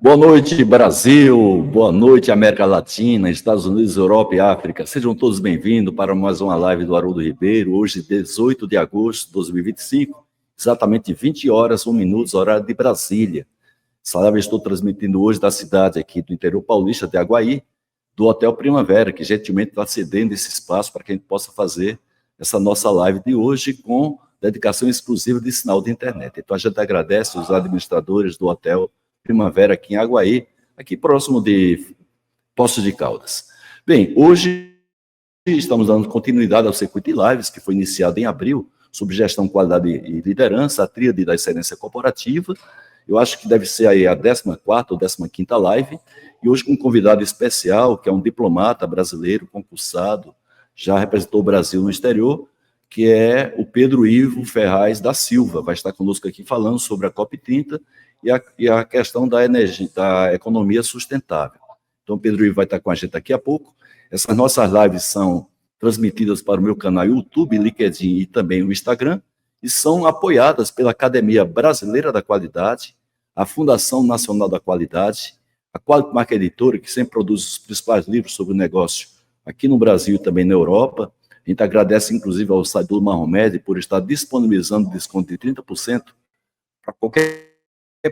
Boa noite, Brasil. Boa noite, América Latina, Estados Unidos, Europa e África. Sejam todos bem-vindos para mais uma live do Haroldo Ribeiro, hoje, 18 de agosto de 2025, exatamente 20 horas, 1 minuto, horário de Brasília. Essa live eu estou transmitindo hoje da cidade aqui do interior paulista de Aguaí, do Hotel Primavera, que gentilmente está cedendo esse espaço para que a gente possa fazer essa nossa live de hoje com dedicação exclusiva de sinal de internet. Então, a gente agradece os administradores do Hotel Primavera aqui em Aguaí, aqui próximo de Poços de Caldas. Bem, hoje estamos dando continuidade ao circuito de lives, que foi iniciado em abril, sobre gestão, qualidade e liderança, a tríade da excelência corporativa. Eu acho que deve ser aí a 14ª ou 15ª live, e hoje com um convidado especial, que é um diplomata brasileiro, concursado, já representou o Brasil no exterior, que é o Pedro Ivo Ferraz da Silva, vai estar conosco aqui falando sobre a COP30 e a questão da energia, da economia sustentável. Então, o Pedro Ivo vai estar com a gente daqui a pouco. Essas nossas lives são transmitidas para o meu canal YouTube, LinkedIn e também o Instagram, e são apoiadas pela Academia Brasileira da Qualidade, a Fundação Nacional da Qualidade, a Qualitmark Editora, que sempre produz os principais livros sobre o negócio aqui no Brasil e também na Europa. A gente agradece, inclusive, ao Saidul Mahomed por estar disponibilizando desconto de 30% para qualquer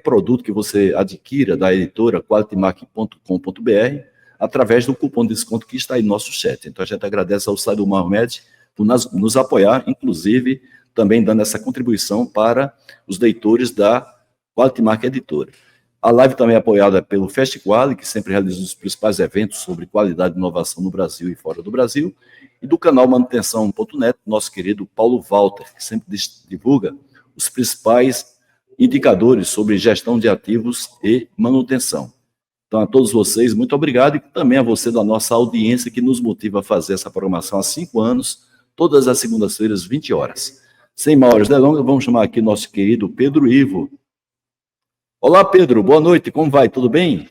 produto que você adquira da editora qualitmark.com.br através do cupom de desconto que está aí no nosso chat. Então, a gente agradece ao Saidul Mahomed por nos apoiar, inclusive, também dando essa contribuição para os leitores da Qualitmark Editora. A live também é apoiada pelo FestQuali, que sempre realiza os principais eventos sobre qualidade e inovação no Brasil e fora do Brasil, e do canal Manutenção.net, nosso querido Paulo Walter, que sempre divulga os principais indicadores sobre gestão de ativos e manutenção. Então, a todos vocês, muito obrigado, e também a você da nossa audiência que nos motiva a fazer essa programação há 5 anos, todas as segundas-feiras, 20 horas. Sem maiores delongas, vamos chamar aqui nosso querido Pedro Ivo. Olá, Pedro, boa noite, como vai? Tudo bem?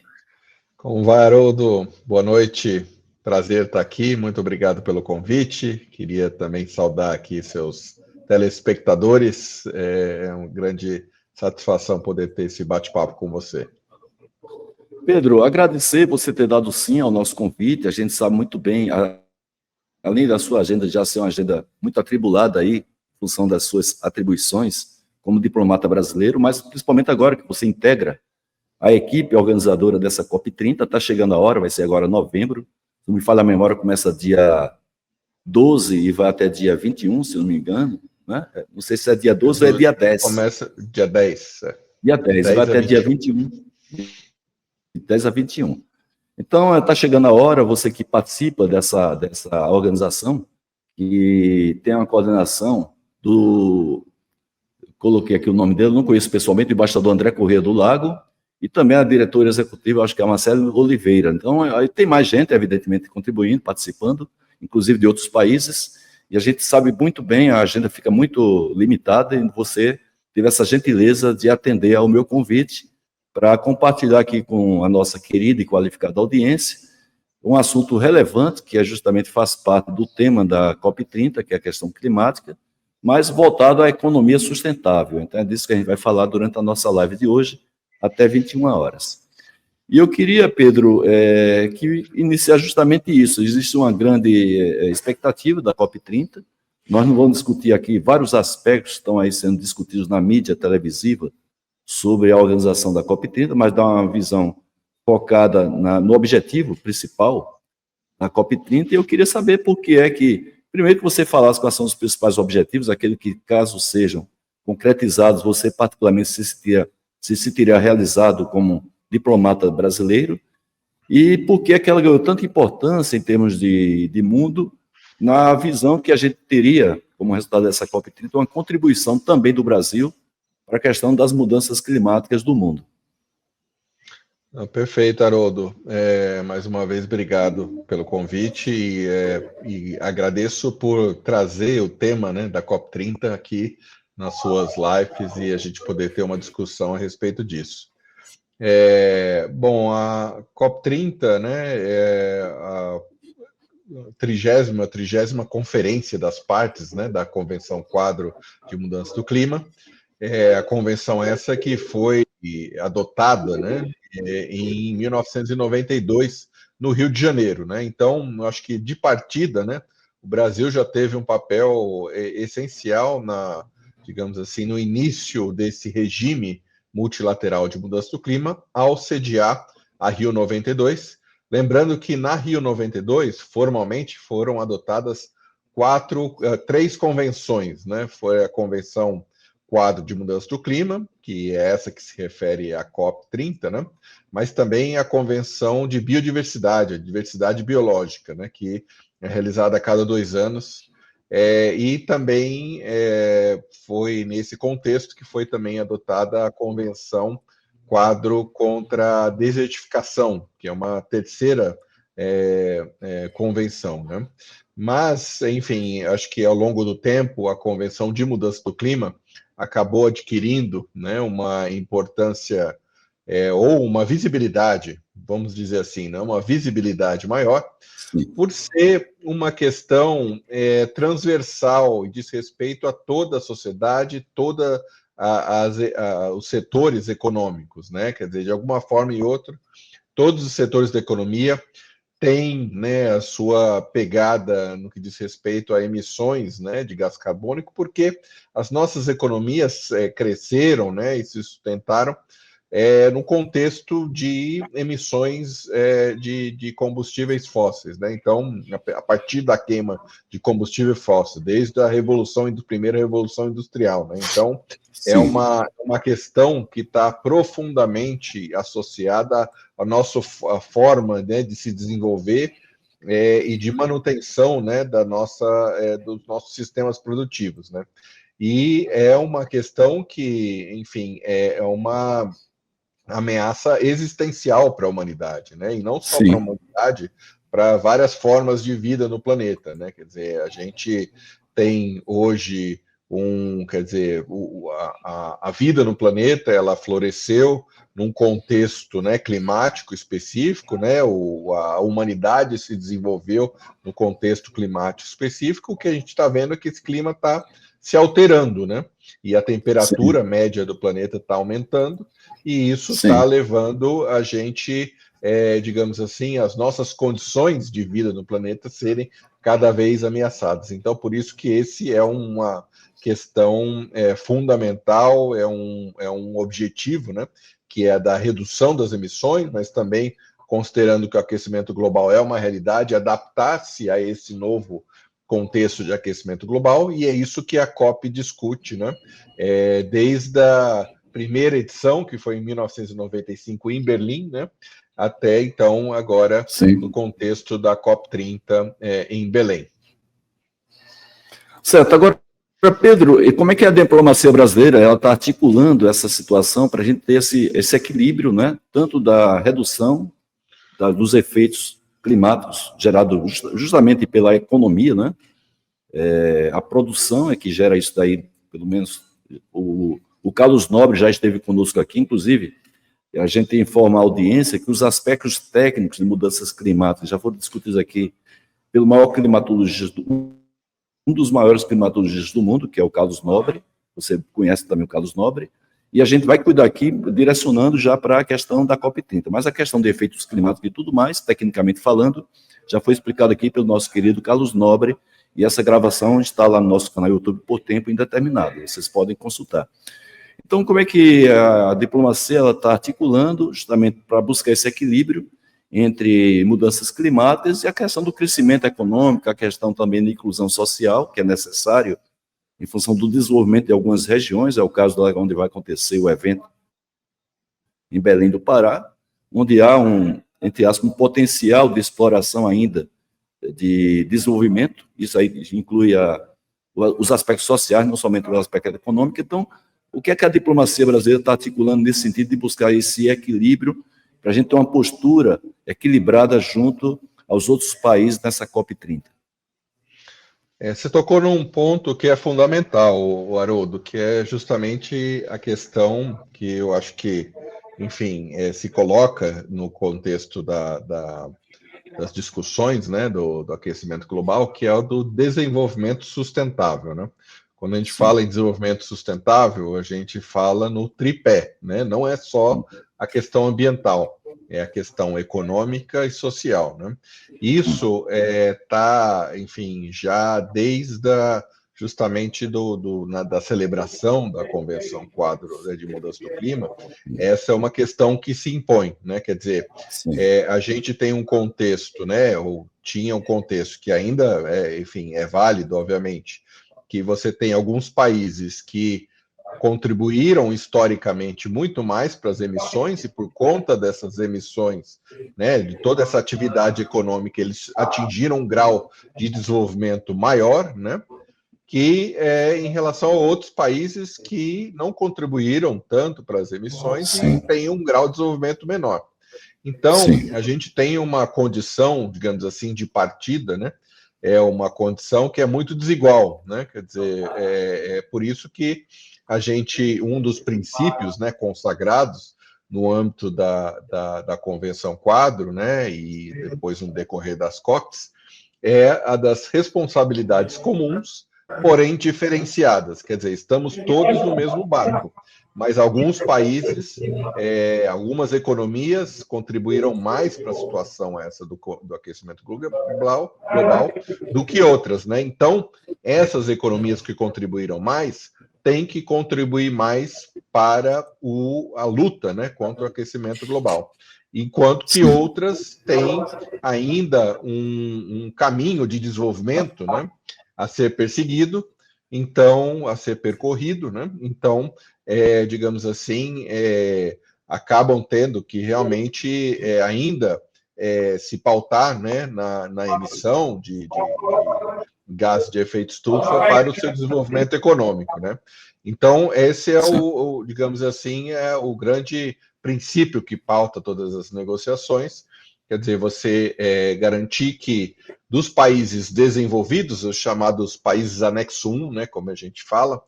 Como vai, Haroldo? Boa noite, prazer estar aqui, muito obrigado pelo convite. Queria também saudar aqui seus telespectadores, é uma grande satisfação poder ter esse bate-papo com você. Pedro, agradecer você ter dado sim ao nosso convite. A gente sabe muito bem, além da sua agenda já ser uma agenda muito atribulada aí, em função das suas atribuições como diplomata brasileiro, mas principalmente agora que você integra a equipe organizadora dessa COP30, está chegando a hora, vai ser agora novembro, se não me falha a memória, começa dia 12 e vai até dia 21, se não me engano, né? Não sei se é dia 12 ou é dia 10. Começa dia 10. Dia 10 vai até dia 21. De 10 a 21. Então, está chegando a hora, você que participa dessa organização, que tem uma coordenação do... Coloquei aqui o nome dele, não conheço pessoalmente, o embaixador André Corrêa do Lago, e também a diretora executiva, acho que é a Marcela Oliveira. Então, aí tem mais gente, evidentemente, contribuindo, participando, inclusive de outros países, e a gente sabe muito bem, a agenda fica muito limitada, e você teve essa gentileza de atender ao meu convite para compartilhar aqui com a nossa querida e qualificada audiência um assunto relevante, que justamente faz parte do tema da COP30, que é a questão climática, mas voltado à economia sustentável. Então, é disso que a gente vai falar durante a nossa live de hoje, até 21 horas. E eu queria, Pedro, que iniciar justamente isso. Existe uma grande expectativa da COP30. Nós não vamos discutir aqui vários aspectos que estão aí sendo discutidos na mídia televisiva sobre a organização da COP30, mas dar uma visão focada no objetivo principal da COP30. E eu queria saber por que é que, primeiro que você falasse quais são os principais objetivos, aquele que, caso sejam concretizados, você particularmente se sentiria realizado como diplomata brasileiro, e por que é que ela ganhou tanta importância em termos de mundo, na visão que a gente teria, como resultado dessa COP30, uma contribuição também do Brasil para a questão das mudanças climáticas do mundo. Perfeito, Haroldo. Mais uma vez, obrigado pelo convite e agradeço por trazer o tema, né, da COP30 aqui nas suas lives e a gente poder ter uma discussão a respeito disso. Bom, a COP30, né, é a 30ª conferência das partes, né, da Convenção Quadro de Mudança do Clima. A convenção essa que foi adotada, né, em 1992, no Rio de Janeiro, né? Então, acho que de partida, né, o Brasil já teve um papel essencial digamos assim, no início desse regime multilateral de mudança do clima, ao sediar a Rio 92. Lembrando que na Rio 92, formalmente, foram adotadas três convenções, né? Foi a Convenção Quadro de Mudança do Clima, que é essa que se refere à COP30, né? Mas também a Convenção de Biodiversidade, a Diversidade Biológica, né? Que é realizada a cada 2 anos. E também foi nesse contexto que foi também adotada a Convenção Quadro contra a Desertificação, que é uma terceira convenção, né? Mas, enfim, acho que ao longo do tempo a Convenção de Mudança do Clima acabou adquirindo, né, uma importância ou uma visibilidade, vamos dizer assim, né, uma visibilidade maior, por ser uma questão transversal e diz respeito a toda a sociedade, toda os setores econômicos, né? Quer dizer, de alguma forma e outra, todos os setores da economia têm, né, a sua pegada no que diz respeito a emissões, né, de gás carbônico, porque as nossas economias cresceram, né, e se sustentaram no contexto de emissões de combustíveis fósseis, né? Então, a partir da queima de combustível fóssil, desde a primeira revolução industrial, né? Então, é uma questão que está profundamente associada à nossa forma, né, de se desenvolver e de manutenção, né, dos nossos sistemas produtivos, né? E é uma questão que, enfim, é uma ameaça existencial para a humanidade, né? E não só para a humanidade, para várias formas de vida no planeta, né? Quer dizer, a gente tem hoje quer dizer, a vida no planeta, ela floresceu num contexto, né, climático específico, né? A humanidade se desenvolveu no contexto climático específico. O que a gente está vendo é que esse clima está se alterando, né? E a temperatura média do planeta está aumentando, e isso está levando a gente, digamos assim, as nossas condições de vida no planeta serem cada vez ameaçadas. Então, por isso que esse é uma questão fundamental, é um objetivo, né, que é da redução das emissões, mas também, considerando que o aquecimento global é uma realidade, adaptar-se a esse novo contexto de aquecimento global, e é isso que a COP discute, né? Desde a primeira edição, que foi em 1995 em Berlim, né? Até então, agora, no contexto da COP30 em Belém. Certo. Agora, Pedro, e como é que a diplomacia brasileira ela está articulando essa situação para a gente ter esse equilíbrio, né? Tanto da redução dos efeitos climáticos gerados justamente pela economia, né? A produção é que gera isso daí, pelo menos o Carlos Nobre já esteve conosco aqui, inclusive, a gente informa a audiência que os aspectos técnicos de mudanças climáticas já foram discutidos aqui pelo maior climatologista, um dos maiores climatologistas do mundo, que é o Carlos Nobre, você conhece também o Carlos Nobre, e a gente vai cuidar aqui, direcionando já para a questão da COP30. Mas a questão de efeitos climáticos e tudo mais, tecnicamente falando, já foi explicado aqui pelo nosso querido Carlos Nobre, e essa gravação está lá no nosso canal YouTube por tempo indeterminado, vocês podem consultar. Então, como é que a diplomacia está articulando justamente para buscar esse equilíbrio entre mudanças climáticas e a questão do crescimento econômico, a questão também da inclusão social, que é necessário em função do desenvolvimento de algumas regiões, é o caso da onde vai acontecer o evento em Belém do Pará, onde há entre aspas, um potencial de exploração ainda de desenvolvimento, isso aí inclui os aspectos sociais, não somente o aspecto econômico. Então, o que é que a diplomacia brasileira está articulando nesse sentido de buscar esse equilíbrio para a gente ter uma postura equilibrada junto aos outros países nessa COP30? Você tocou num ponto que é fundamental, Haroldo, que é justamente a questão que eu acho que, enfim, se coloca no contexto das discussões, né, do aquecimento global, que é o do desenvolvimento sustentável, né? Quando a gente fala em desenvolvimento sustentável, a gente fala no tripé, né? Não é só a questão ambiental, é a questão econômica e social, né? Isso está, enfim, já desde justamente da celebração da Convenção Quadro, né, de Mudança do Clima, essa é uma questão que se impõe, né? Quer dizer, a gente tem um contexto, né? Ou tinha um contexto que ainda, enfim, é válido, obviamente, que você tem alguns países que contribuíram historicamente muito mais para as emissões, e por conta dessas emissões, né, de toda essa atividade econômica, eles atingiram um grau de desenvolvimento maior, né, que em relação a outros países que não contribuíram tanto para as emissões e têm um grau de desenvolvimento menor. Então, a gente tem uma condição, digamos assim, de partida, né, é uma condição que é muito desigual, né? Quer dizer, é por isso que a gente, um dos princípios, né, consagrados no âmbito da Convenção Quadro, né, e depois no decorrer das COPs, é a das responsabilidades comuns, porém diferenciadas. Quer dizer, estamos todos no mesmo barco, mas alguns países, algumas economias contribuíram mais para a situação essa do aquecimento global do que outras, né? Então, essas economias que contribuíram mais têm que contribuir mais para a luta, né, contra o aquecimento global, enquanto que outras têm ainda um caminho de desenvolvimento, né, a ser perseguido, então, a ser percorrido, né? Então, digamos assim, acabam tendo que realmente ainda se pautar, né, na emissão de gás de efeito estufa para o seu desenvolvimento econômico, né? Então, esse é digamos assim, é o grande princípio que pauta todas as negociações. Quer dizer, você garantir que dos países desenvolvidos, os chamados países anexo 1, né, como a gente fala,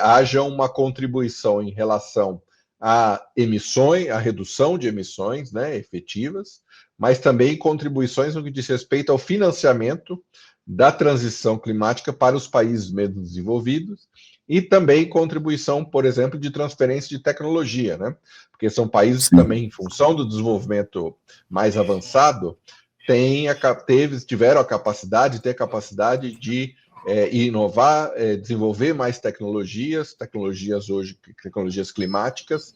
haja uma contribuição em relação a emissões, a redução de emissões, né, efetivas, mas também contribuições no que diz respeito ao financiamento da transição climática para os países menos desenvolvidos, e também contribuição, por exemplo, de transferência de tecnologia, né? Porque são países que também, em função do desenvolvimento mais avançado, tiveram a capacidade de inovar, desenvolver mais tecnologias hoje, tecnologias climáticas,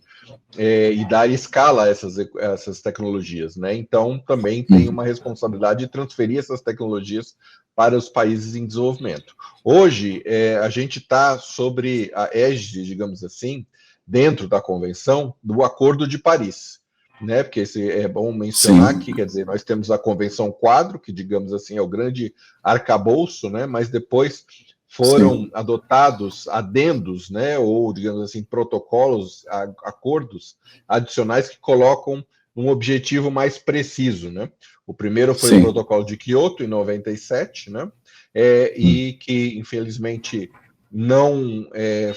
e dar escala a essas tecnologias, né? Então, também tem uma responsabilidade de transferir essas tecnologias para os países em desenvolvimento. Hoje, a gente está sobre a égide, digamos assim, dentro da convenção, do Acordo de Paris, né? Porque é bom mencionar que, quer dizer, nós temos a Convenção Quadro, que, digamos assim, é o grande arcabouço, né? Mas depois foram adotados adendos, né, ou, digamos assim, protocolos, acordos adicionais que colocam um objetivo mais preciso, né? O primeiro foi o Protocolo de Quioto, em 97, né? E que, infelizmente, não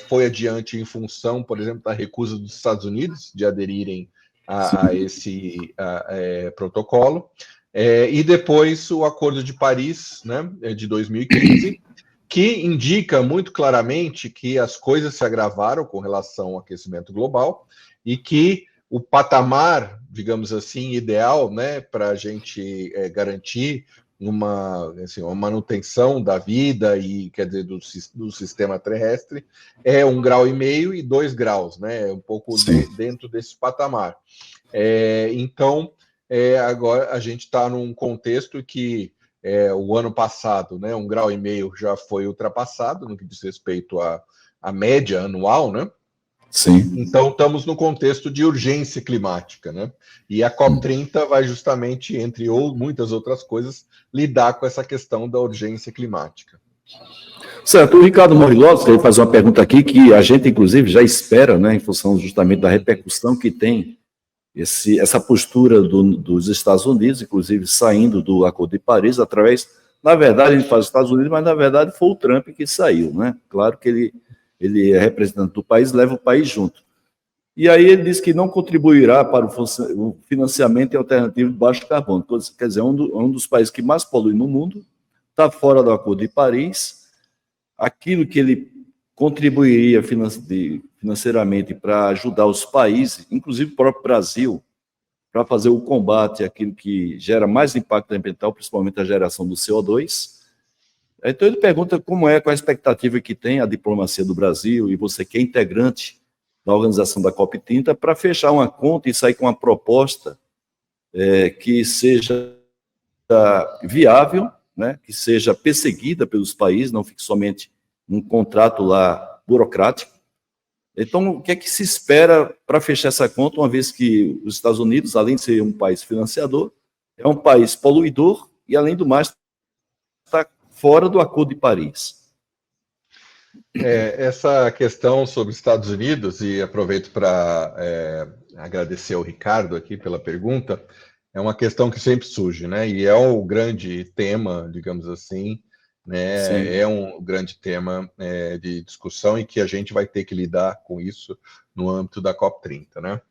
foi adiante em função, por exemplo, da recusa dos Estados Unidos de aderirem a esse protocolo. E depois o Acordo de Paris, né, de 2015, que indica muito claramente que as coisas se agravaram com relação ao aquecimento global e que o patamar, digamos assim, ideal, né, para a gente garantir uma manutenção da vida e, quer dizer, do sistema terrestre é 1,5 grau e 2 graus, né, um pouco dentro desse patamar. Então, agora a gente está num contexto que o ano passado, né, 1,5 grau já foi ultrapassado no que diz respeito à média anual, né? Então, estamos no contexto de urgência climática, né? E a COP30 vai justamente, entre muitas outras coisas, lidar com essa questão da urgência climática. Certo. O Ricardo Morilotti, ele faz uma pergunta aqui que a gente, inclusive, já espera, né, em função justamente da repercussão que tem essa postura dos Estados Unidos, inclusive saindo do Acordo de Paris, na verdade, ele faz os Estados Unidos, mas na verdade foi o Trump que saiu, né? Claro que ele é representante do país, leva o país junto. E aí ele diz que não contribuirá para o financiamento alternativo de baixo carbono. Quer dizer, um dos países que mais polui no mundo, está fora do Acordo de Paris. Aquilo que ele contribuiria financeiramente para ajudar os países, inclusive o próprio Brasil, para fazer o combate àquilo que gera mais impacto ambiental, principalmente a geração do CO2. Então ele pergunta qual a expectativa que tem a diplomacia do Brasil, e você que é integrante da organização da COP30, para fechar uma conta e sair com uma proposta que seja viável, né, que seja perseguida pelos países, não fique somente um contrato lá burocrático. Então, o que é que se espera para fechar essa conta, uma vez que os Estados Unidos, além de ser um país financiador, é um país poluidor e, além do mais, está fora do Acordo de Paris? Essa questão sobre os Estados Unidos, e aproveito para agradecer ao Ricardo aqui pela pergunta, é uma questão que sempre surge, né? E é o grande tema, digamos assim, né? Sim. É um grande tema de discussão e que a gente vai ter que lidar com isso no âmbito da COP30, né?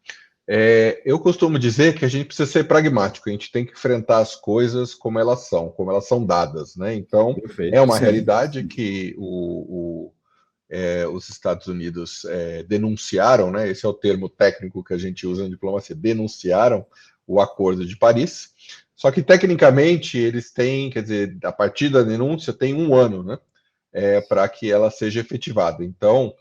Eu costumo dizer que a gente precisa ser pragmático, a gente tem que enfrentar as coisas como elas são dadas, né? Então, Perfeito. é uma Sim. realidade que os Estados Unidos denunciaram, né? Esse é o termo técnico que a gente usa na diplomacia, denunciaram o Acordo de Paris. Só que, tecnicamente, eles têm, quer dizer, a partir da denúncia, tem um ano, né? Para que ela seja efetivada. Então,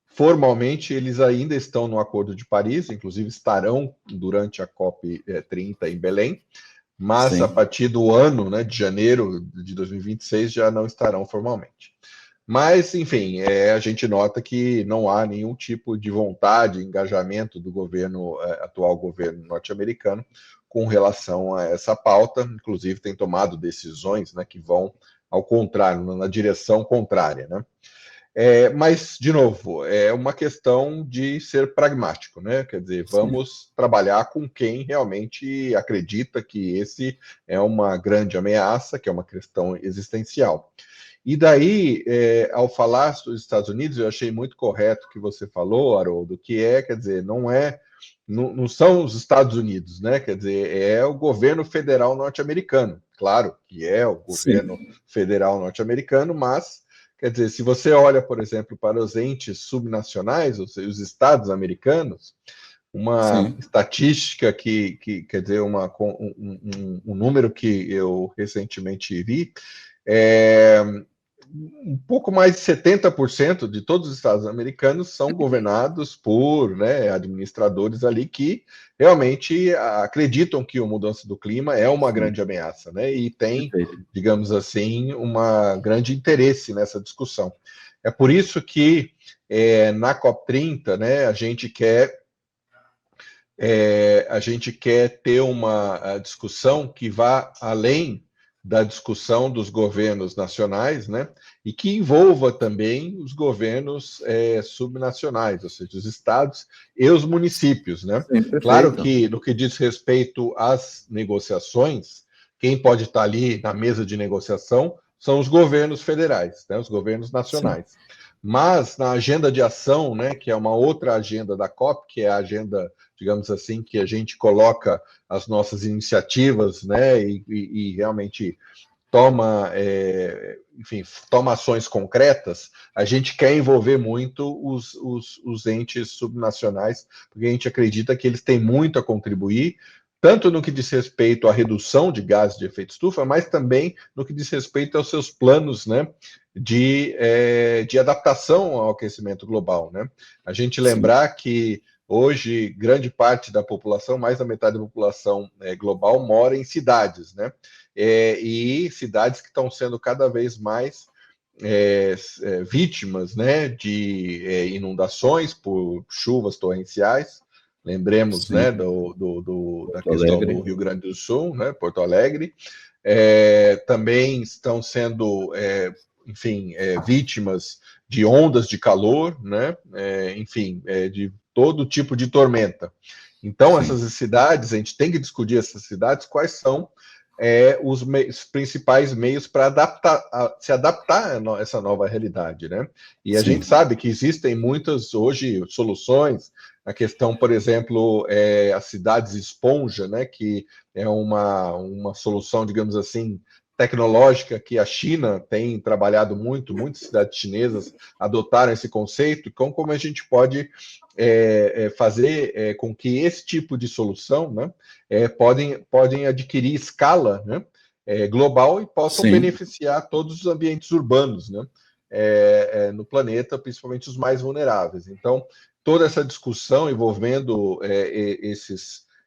formalmente, eles ainda estão no Acordo de Paris, inclusive estarão durante a COP30 em Belém, mas Sim. a partir do ano, né, de janeiro de 2026, já não estarão formalmente. Mas, enfim, a gente nota que não há nenhum tipo de vontade, engajamento do atual governo norte-americano com relação a essa pauta, inclusive tem tomado decisões, né, que vão ao contrário, na direção contrária, né? Mas, de novo, é uma questão de ser pragmático, né? Quer dizer, vamos trabalhar com quem realmente acredita que esse é uma grande ameaça, que é uma questão existencial. E daí, ao falar dos Estados Unidos, eu achei muito correto o que você falou, Haroldo, que quer dizer, não são os Estados Unidos, né? Quer dizer, é o governo federal norte-americano. Claro que é o governo federal norte-americano, mas, quer dizer, se você olha, por exemplo, para os entes subnacionais, ou seja, os estados americanos, uma estatística que quer dizer, um número que eu recentemente vi, um pouco mais de 70% de todos os estados americanos são governados por, né, administradores ali que realmente acreditam que a mudança do clima é uma grande ameaça, né, e tem, digamos assim, uma grande interesse nessa discussão. É por isso que na COP30, né, a gente quer ter uma discussão que vá além da discussão dos governos nacionais, né, e que envolva também os governos subnacionais, ou seja, os estados e os municípios, né? Claro que, no que diz respeito às negociações, quem pode estar ali na mesa de negociação são os governos federais, né, os governos nacionais. Sim. Mas na agenda de ação, né, que é uma outra agenda da COP, que é a agenda, digamos assim, que a gente coloca as nossas iniciativas, né, e realmente toma ações concretas, a gente quer envolver muito os entes subnacionais, porque a gente acredita que eles têm muito a contribuir, tanto no que diz respeito à redução de gases de efeito estufa, mas também no que diz respeito aos seus planos, né, de adaptação ao aquecimento global, né? A gente lembrar que hoje grande parte da população, mais da metade da população global, mora em cidades, né? E cidades que estão sendo cada vez mais vítimas, né, de inundações por chuvas torrenciais. Lembremos, né, da questão do Rio Grande do Sul, né, Porto Alegre. Também estão sendo, vítimas de ondas de calor, né, de todo tipo de tormenta. Então, essas cidades, a gente tem que discutir essas cidades, quais são os principais meios para se adaptar a essa nova realidade, né? E a gente sabe que existem muitas, hoje, soluções, a questão, por exemplo, as cidades esponja, né? Que é uma solução, digamos assim, tecnológica que a China tem trabalhado muito, muitas cidades chinesas adotaram esse conceito, como a gente pode fazer com que esse tipo de solução, né, podem adquirir escala, né, global e possam Sim. beneficiar todos os ambientes urbanos, né, no planeta, principalmente os mais vulneráveis. Então, toda essa discussão envolvendo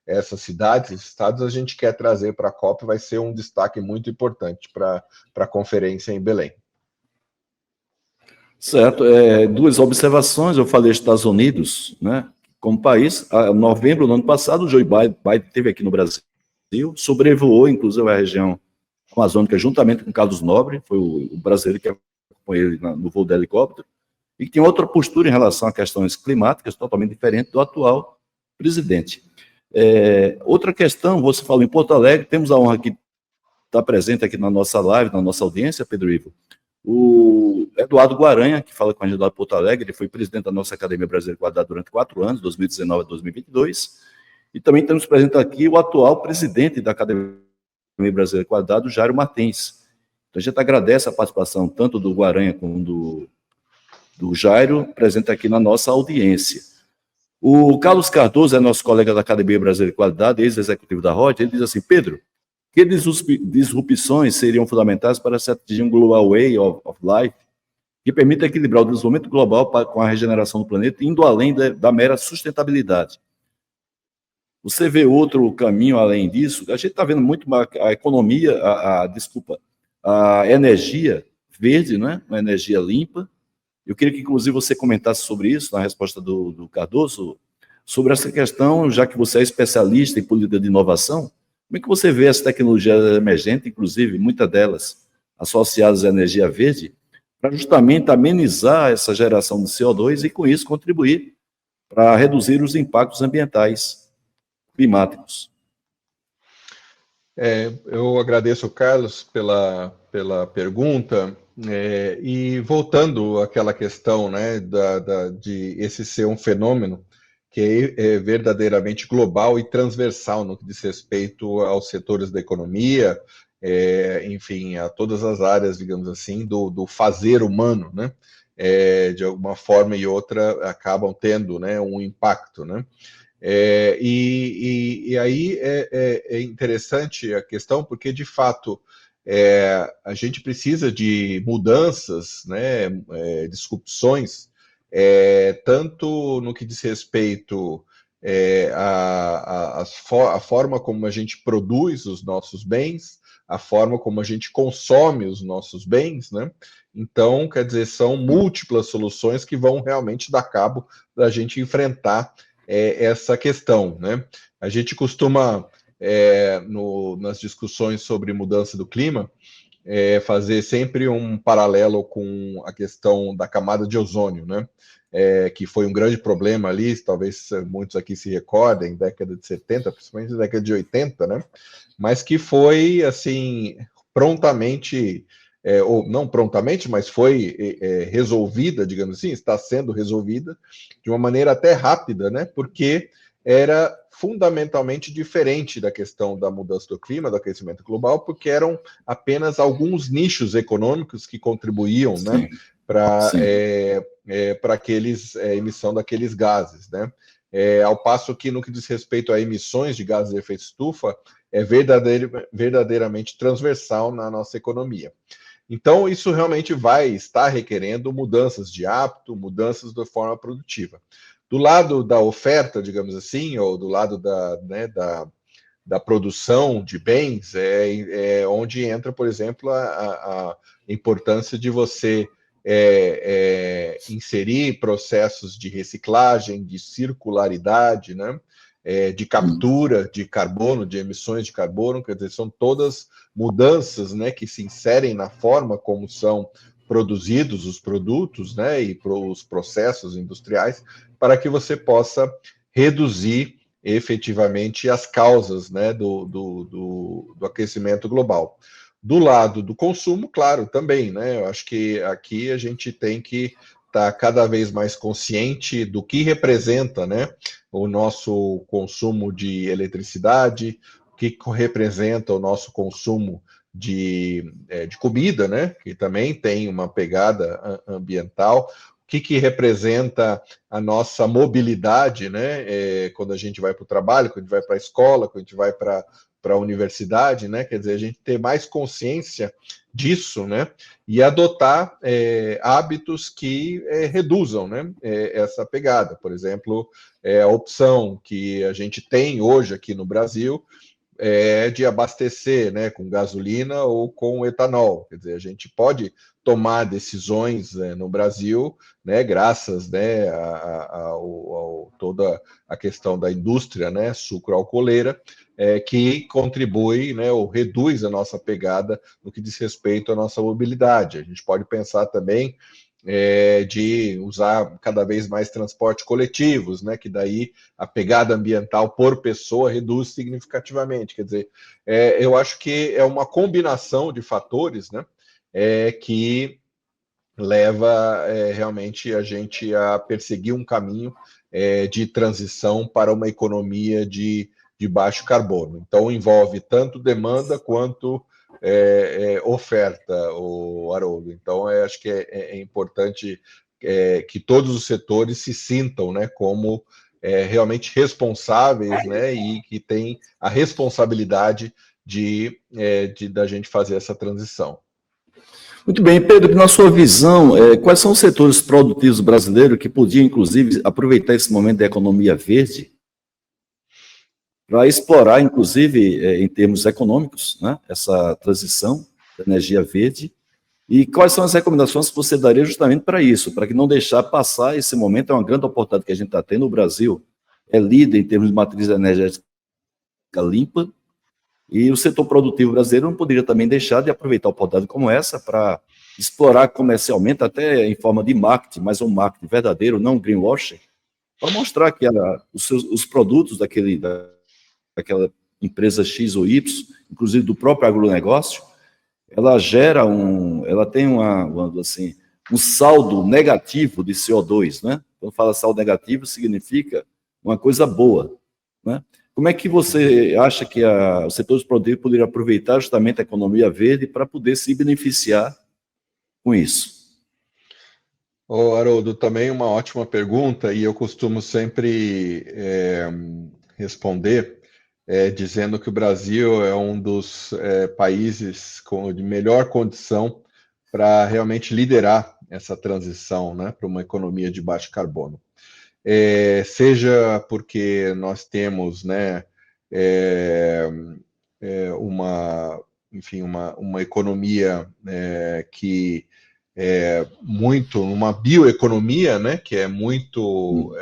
essas cidades, estados, a gente quer trazer para a COP, vai ser um destaque muito importante para a conferência em Belém. Certo. Duas observações, eu falei Estados Unidos, né, como país, em novembro do ano passado, o Joe Biden esteve aqui no Brasil, sobrevoou, inclusive, a região amazônica, juntamente com Carlos Nobre, foi o brasileiro que acompanhou ele no voo de helicóptero, e que tem outra postura em relação a questões climáticas totalmente diferente do atual presidente. Outra questão, você falou em Porto Alegre, temos a honra de estar presente aqui na nossa live, na nossa audiência, Pedro Ivo, o Eduardo Guaranha, que fala com a gente lá de Porto Alegre, ele foi presidente da nossa Academia Brasileira de Qualidade durante 4 anos, 2019 a 2022, e também temos presente aqui o atual presidente da Academia Brasileira de Qualidade, o Jairo Martins. Então a gente agradece a participação tanto do Guaranha como do Jairo, presente aqui na nossa audiência. O Carlos Cardoso é nosso colega da Academia Brasileira de Qualidade, ex-executivo da ROD, ele diz assim: Pedro, que disrupções seriam fundamentais para se atingir um global way of life que permita equilibrar o desenvolvimento global com a regeneração do planeta, indo além da mera sustentabilidade? Você vê outro caminho além disso? A gente está vendo muito a economia, a energia verde, né? Uma energia limpa. Eu queria que, inclusive, você comentasse sobre isso, na resposta do Cardoso, sobre essa questão, já que você é especialista em política de inovação. Como é que você vê essa tecnologia emergente, inclusive, muitas delas associadas à energia verde, para justamente amenizar essa geração de CO2 e, com isso, contribuir para reduzir os impactos ambientais climáticos? Eu agradeço, Carlos, pela pergunta. E voltando àquela questão, né, de esse ser um fenômeno que é verdadeiramente global e transversal no que diz respeito aos setores da economia, enfim, a todas as áreas, digamos assim, do fazer humano, né? De alguma forma e outra acabam tendo, né, um impacto, né? E aí é interessante a questão, porque de fato a gente precisa de mudanças, né, disrupções, tanto no que diz respeito à forma como a gente produz os nossos bens, a forma como a gente consome os nossos bens, né? Então, quer dizer, são múltiplas soluções que vão realmente dar cabo da gente enfrentar essa questão, né? A gente costuma, nas discussões sobre mudança do clima, fazer sempre um paralelo com a questão da camada de ozônio, né? Que foi um grande problema ali, talvez muitos aqui se recordem, década de 70, principalmente década de 80, né? Mas que foi, assim, prontamente, ou não prontamente, mas foi resolvida, digamos assim, está sendo resolvida de uma maneira até rápida, né? Porque era fundamentalmente diferente da questão da mudança do clima, do aquecimento global, porque eram apenas alguns nichos econômicos que contribuíam, né, para a emissão daqueles gases, né? Ao passo que, no que diz respeito a emissões de gases de efeito estufa, é verdadeiramente transversal na nossa economia. Então, isso realmente vai estar requerendo mudanças de hábito, mudanças da forma produtiva. Do lado da oferta, digamos assim, ou do lado da produção de bens, onde entra, por exemplo, a importância de você inserir processos de reciclagem, de circularidade, né? De captura de carbono, de emissões de carbono, quer dizer, são todas mudanças, né, que se inserem na forma como são produzidos os produtos, né, e os processos industriais, para que você possa reduzir efetivamente as causas, né, do aquecimento global. Do lado do consumo, claro, também, né, eu acho que aqui a gente tem que estar cada vez mais consciente do que representa, né, o nosso consumo de eletricidade, o que representa o nosso consumo de comida, né, que também tem uma pegada ambiental. O que representa a nossa mobilidade, né, quando a gente vai para o trabalho, quando a gente vai para a escola, quando a gente vai para a universidade, né, quer dizer, a gente ter mais consciência disso, né, e adotar hábitos que reduzam, né, essa pegada. Por exemplo, a opção que a gente tem hoje aqui no Brasil de abastecer, né, com gasolina ou com etanol. Quer dizer, a gente pode tomar decisões no Brasil, né, graças, né, a toda a questão da indústria, né, sucroalcooleira, que contribui, né, ou reduz a nossa pegada no que diz respeito à nossa mobilidade. A gente pode pensar também de usar cada vez mais transportes coletivos, né, que daí a pegada ambiental por pessoa reduz significativamente. Quer dizer, eu acho que é uma combinação de fatores, né, que leva realmente a gente a perseguir um caminho de transição para uma economia de baixo carbono. Então, envolve tanto demanda quanto oferta, o Haroldo. Então, acho que é importante que todos os setores se sintam, né, como realmente responsáveis, né, e que têm a responsabilidade da gente fazer essa transição. Muito bem, Pedro, na sua visão, quais são os setores produtivos brasileiros que podiam, inclusive, aproveitar esse momento da economia verde para explorar, inclusive, em termos econômicos, né, essa transição da energia verde? E quais são as recomendações que você daria justamente para isso, para que não deixar passar esse momento? É uma grande oportunidade que a gente está tendo. O Brasil é líder em termos de matriz energética limpa, e o setor produtivo brasileiro não poderia também deixar de aproveitar uma oportunidade como essa para explorar comercialmente, até em forma de marketing, mas um marketing verdadeiro, não greenwashing, para mostrar que os produtos daquela empresa X ou Y, inclusive do próprio agronegócio, ela tem assim, um saldo negativo de CO2, né? Quando fala saldo negativo, significa uma coisa boa, né? Como é que você acha que o setor produtivo poderia aproveitar justamente a economia verde para poder se beneficiar com isso? Haroldo, também uma ótima pergunta, e eu costumo sempre responder dizendo que o Brasil é um dos países de melhor condição para realmente liderar essa transição, né, para uma economia de baixo carbono. Seja porque nós temos, né, uma economia que uma bioeconomia, né, que é muito,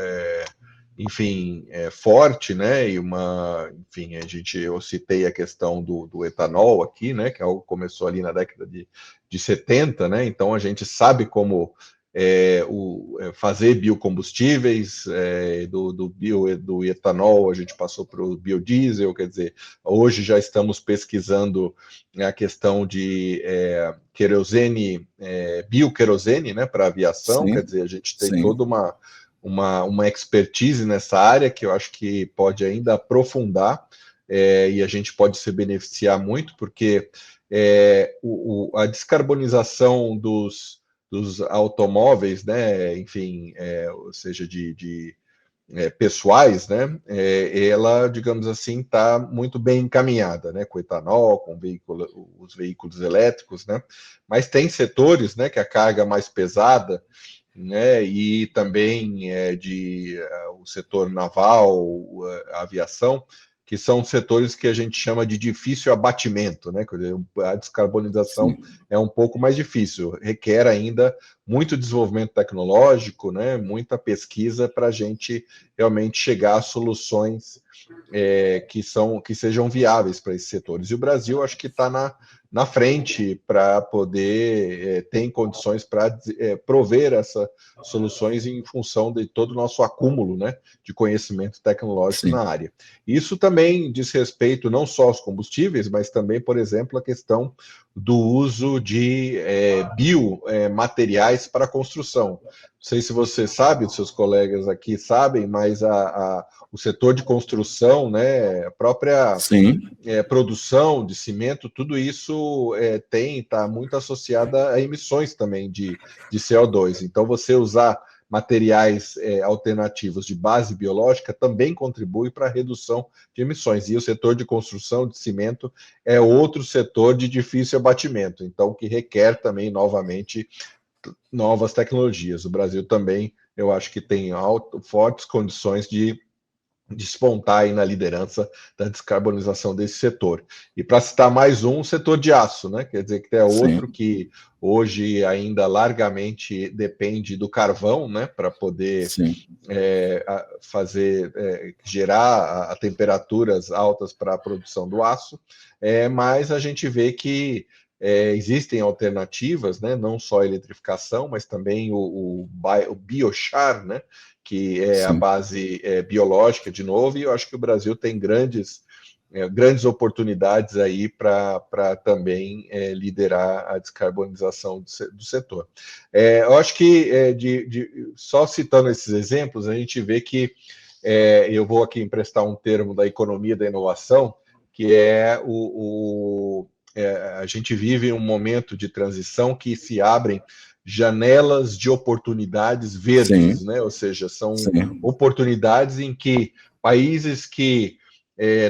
forte, né, eu citei a questão do etanol aqui, né, que é algo que começou ali na década de 70, né, então a gente sabe como fazer biocombustíveis, do etanol a gente passou para o biodiesel, quer dizer, hoje já estamos pesquisando a questão de querosene, bioquerosene, né, para aviação. Sim, quer dizer, a gente tem toda uma expertise nessa área que eu acho que pode ainda aprofundar, e a gente pode se beneficiar muito, porque a descarbonização dos automóveis, né, enfim, ou seja, de pessoais, né, ela, digamos assim, está muito bem encaminhada, né, com etanol, com os veículos elétricos, né, mas tem setores, né, que a carga mais pesada, né, e também o setor naval, a aviação, que são setores que a gente chama de difícil abatimento, né? Quer dizer, a descarbonização é um pouco mais difícil, requer ainda muito desenvolvimento tecnológico, né? Muita pesquisa para a gente realmente chegar a soluções que sejam viáveis para esses setores. E o Brasil, acho que está na frente para poder ter condições para prover essas soluções em função de todo o nosso acúmulo, né, de conhecimento tecnológico na área. Isso também diz respeito não só aos combustíveis, mas também, por exemplo, a questão do uso de biomateriais para construção. Não sei se você sabe, os seus colegas aqui sabem, mas o setor de construção, né, a própria produção de cimento, tudo isso está muito associada a emissões também de CO2. Então, você usar materiais alternativos de base biológica também contribui para a redução de emissões. E o setor de construção de cimento é outro setor de difícil abatimento, então que requer também, novamente, novas tecnologias. O Brasil também, eu acho que tem fortes condições de despontar aí na liderança da descarbonização desse setor. E para citar mais um, o setor de aço, né? Quer dizer que é outro que hoje ainda largamente depende do carvão, né? Para poder gerar a temperaturas altas para a produção do aço. Mas a gente vê que existem alternativas, né? Não só a eletrificação, mas também o biochar, né? Que é a base biológica, de novo, e eu acho que o Brasil tem grandes oportunidades aí para também liderar a descarbonização do setor. Eu acho que, só citando esses exemplos, a gente vê que, eu vou aqui emprestar um termo da economia da inovação, que a gente vive um momento de transição que se abrem janelas de oportunidades verdes, né? Ou seja, são oportunidades em que países que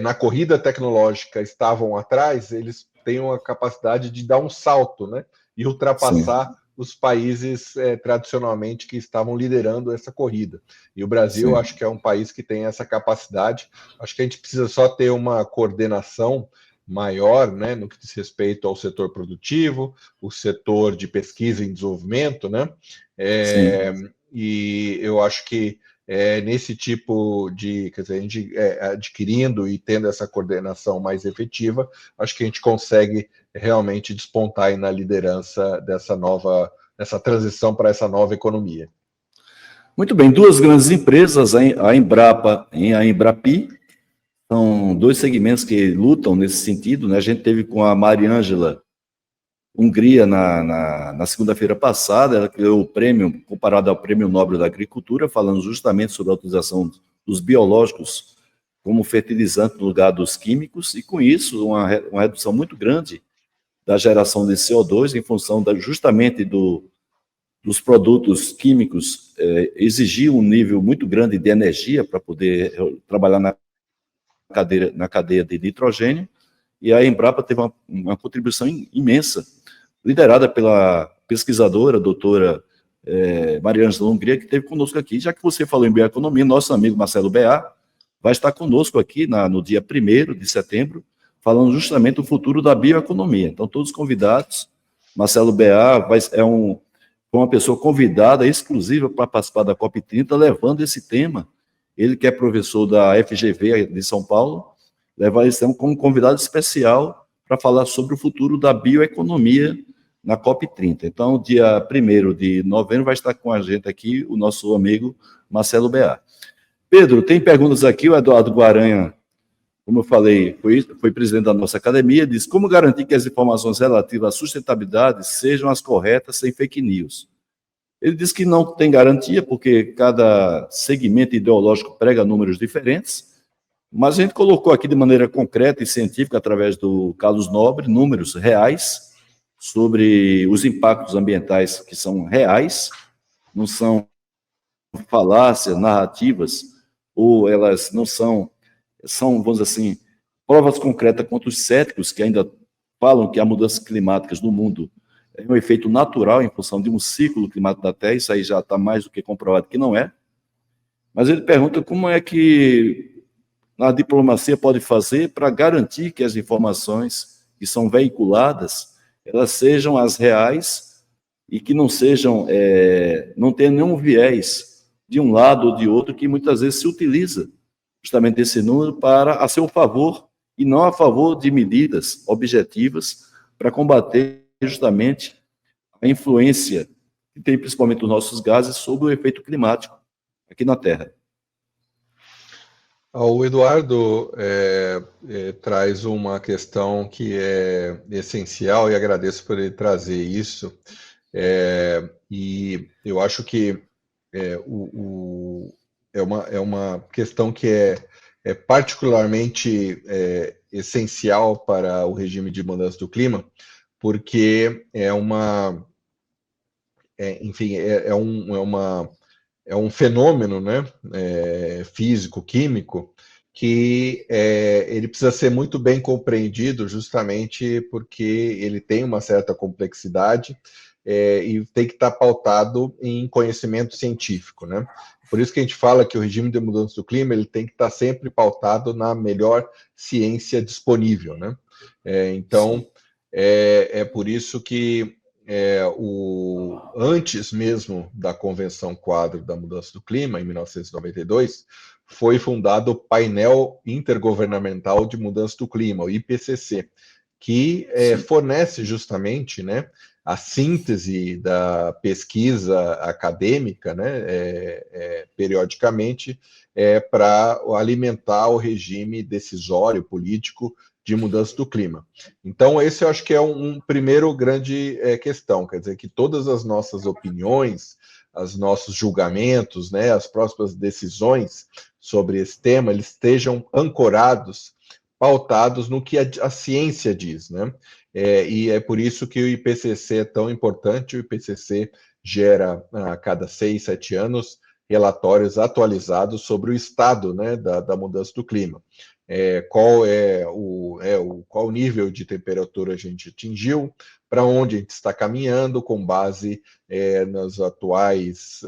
na corrida tecnológica estavam atrás, eles têm a capacidade de dar um salto, né? E ultrapassar os países tradicionalmente que estavam liderando essa corrida. E o Brasil, acho que é um país que tem essa capacidade. Acho que a gente precisa só ter uma coordenação maior, né, no que diz respeito ao setor produtivo, o setor de pesquisa e desenvolvimento, né? E eu acho que nesse tipo de, quer dizer, a gente adquirindo e tendo essa coordenação mais efetiva, acho que a gente consegue realmente despontar aí na liderança dessa transição para essa nova economia. Muito bem, duas grandes empresas, a Embrapa e a Embrapi, são dois segmentos que lutam nesse sentido, né? A gente teve com a Mariângela Hungria na segunda-feira passada, ela ganhou o prêmio, comparado ao Prêmio Nobel da Agricultura, falando justamente sobre a utilização dos biológicos como fertilizante no lugar dos químicos, e com isso uma redução muito grande da geração de CO2 em função justamente dos produtos químicos exigir um nível muito grande de energia para poder trabalhar na cadeia de nitrogênio, e a Embrapa teve uma contribuição imensa, liderada pela pesquisadora, a doutora Mariângela Hungria, que esteve conosco aqui. Já que você falou em bioeconomia, nosso amigo Marcelo Beá vai estar conosco aqui no dia 1º de setembro, falando justamente do futuro da bioeconomia. Então, todos convidados. Marcelo Beá foi uma pessoa convidada, exclusiva, para participar da COP30, levando esse tema. Ele que é professor da FGV de São Paulo, levar esse tema como convidado especial para falar sobre o futuro da bioeconomia na COP30. Então, dia 1º de novembro, vai estar com a gente aqui o nosso amigo Marcelo Beá. Pedro, tem perguntas aqui, o Eduardo Guaranha, como eu falei, foi presidente da nossa academia, diz: como garantir que as informações relativas à sustentabilidade sejam as corretas, sem fake news? Ele diz que não tem garantia, porque cada segmento ideológico prega números diferentes, mas a gente colocou aqui de maneira concreta e científica, através do Carlos Nobre, números reais sobre os impactos ambientais que são reais, não são falácias, narrativas, ou elas não são, vamos dizer assim, provas concretas contra os céticos que ainda falam que as mudanças climáticas no mundo é um efeito natural em função de um ciclo climático da Terra. Isso aí já está mais do que comprovado que não é. Mas ele pergunta como é que a diplomacia pode fazer para garantir que as informações que são veiculadas, elas sejam as reais e que não sejam, não tenham nenhum viés de um lado ou de outro, que muitas vezes se utiliza justamente esse número a seu favor e não a favor de medidas objetivas para combater justamente a influência que tem principalmente os nossos gases sobre o efeito climático aqui na Terra. O Eduardo traz uma questão que é essencial e agradeço por ele trazer isso. E eu acho que é uma questão que é particularmente essencial para o regime de mudança do clima, porque enfim, é um fenômeno, né, físico-químico que ele precisa ser muito bem compreendido justamente porque ele tem uma certa complexidade e tem que estar pautado em conhecimento científico, né? Por isso que a gente fala que o regime de mudança do clima ele tem que estar sempre pautado na melhor ciência disponível, né? Então, é por isso que antes mesmo da Convenção Quadro da Mudança do Clima, em 1992, foi fundado o Painel Intergovernamental de Mudança do Clima, o IPCC, que fornece justamente, né, a síntese da pesquisa acadêmica, né, periodicamente, para alimentar o regime decisório político de mudança do clima. Então, esse eu acho que é um primeiro grande questão, quer dizer, que todas as nossas opiniões, os nossos julgamentos, né, as próximas decisões sobre esse tema, eles estejam ancorados, pautados no que a ciência diz, né? E é por isso que o IPCC é tão importante. O IPCC gera, a cada 6, 7 anos, relatórios atualizados sobre o estado, né, da mudança do clima. Qual o nível de temperatura a gente atingiu, para onde a gente está caminhando, com base nas atuais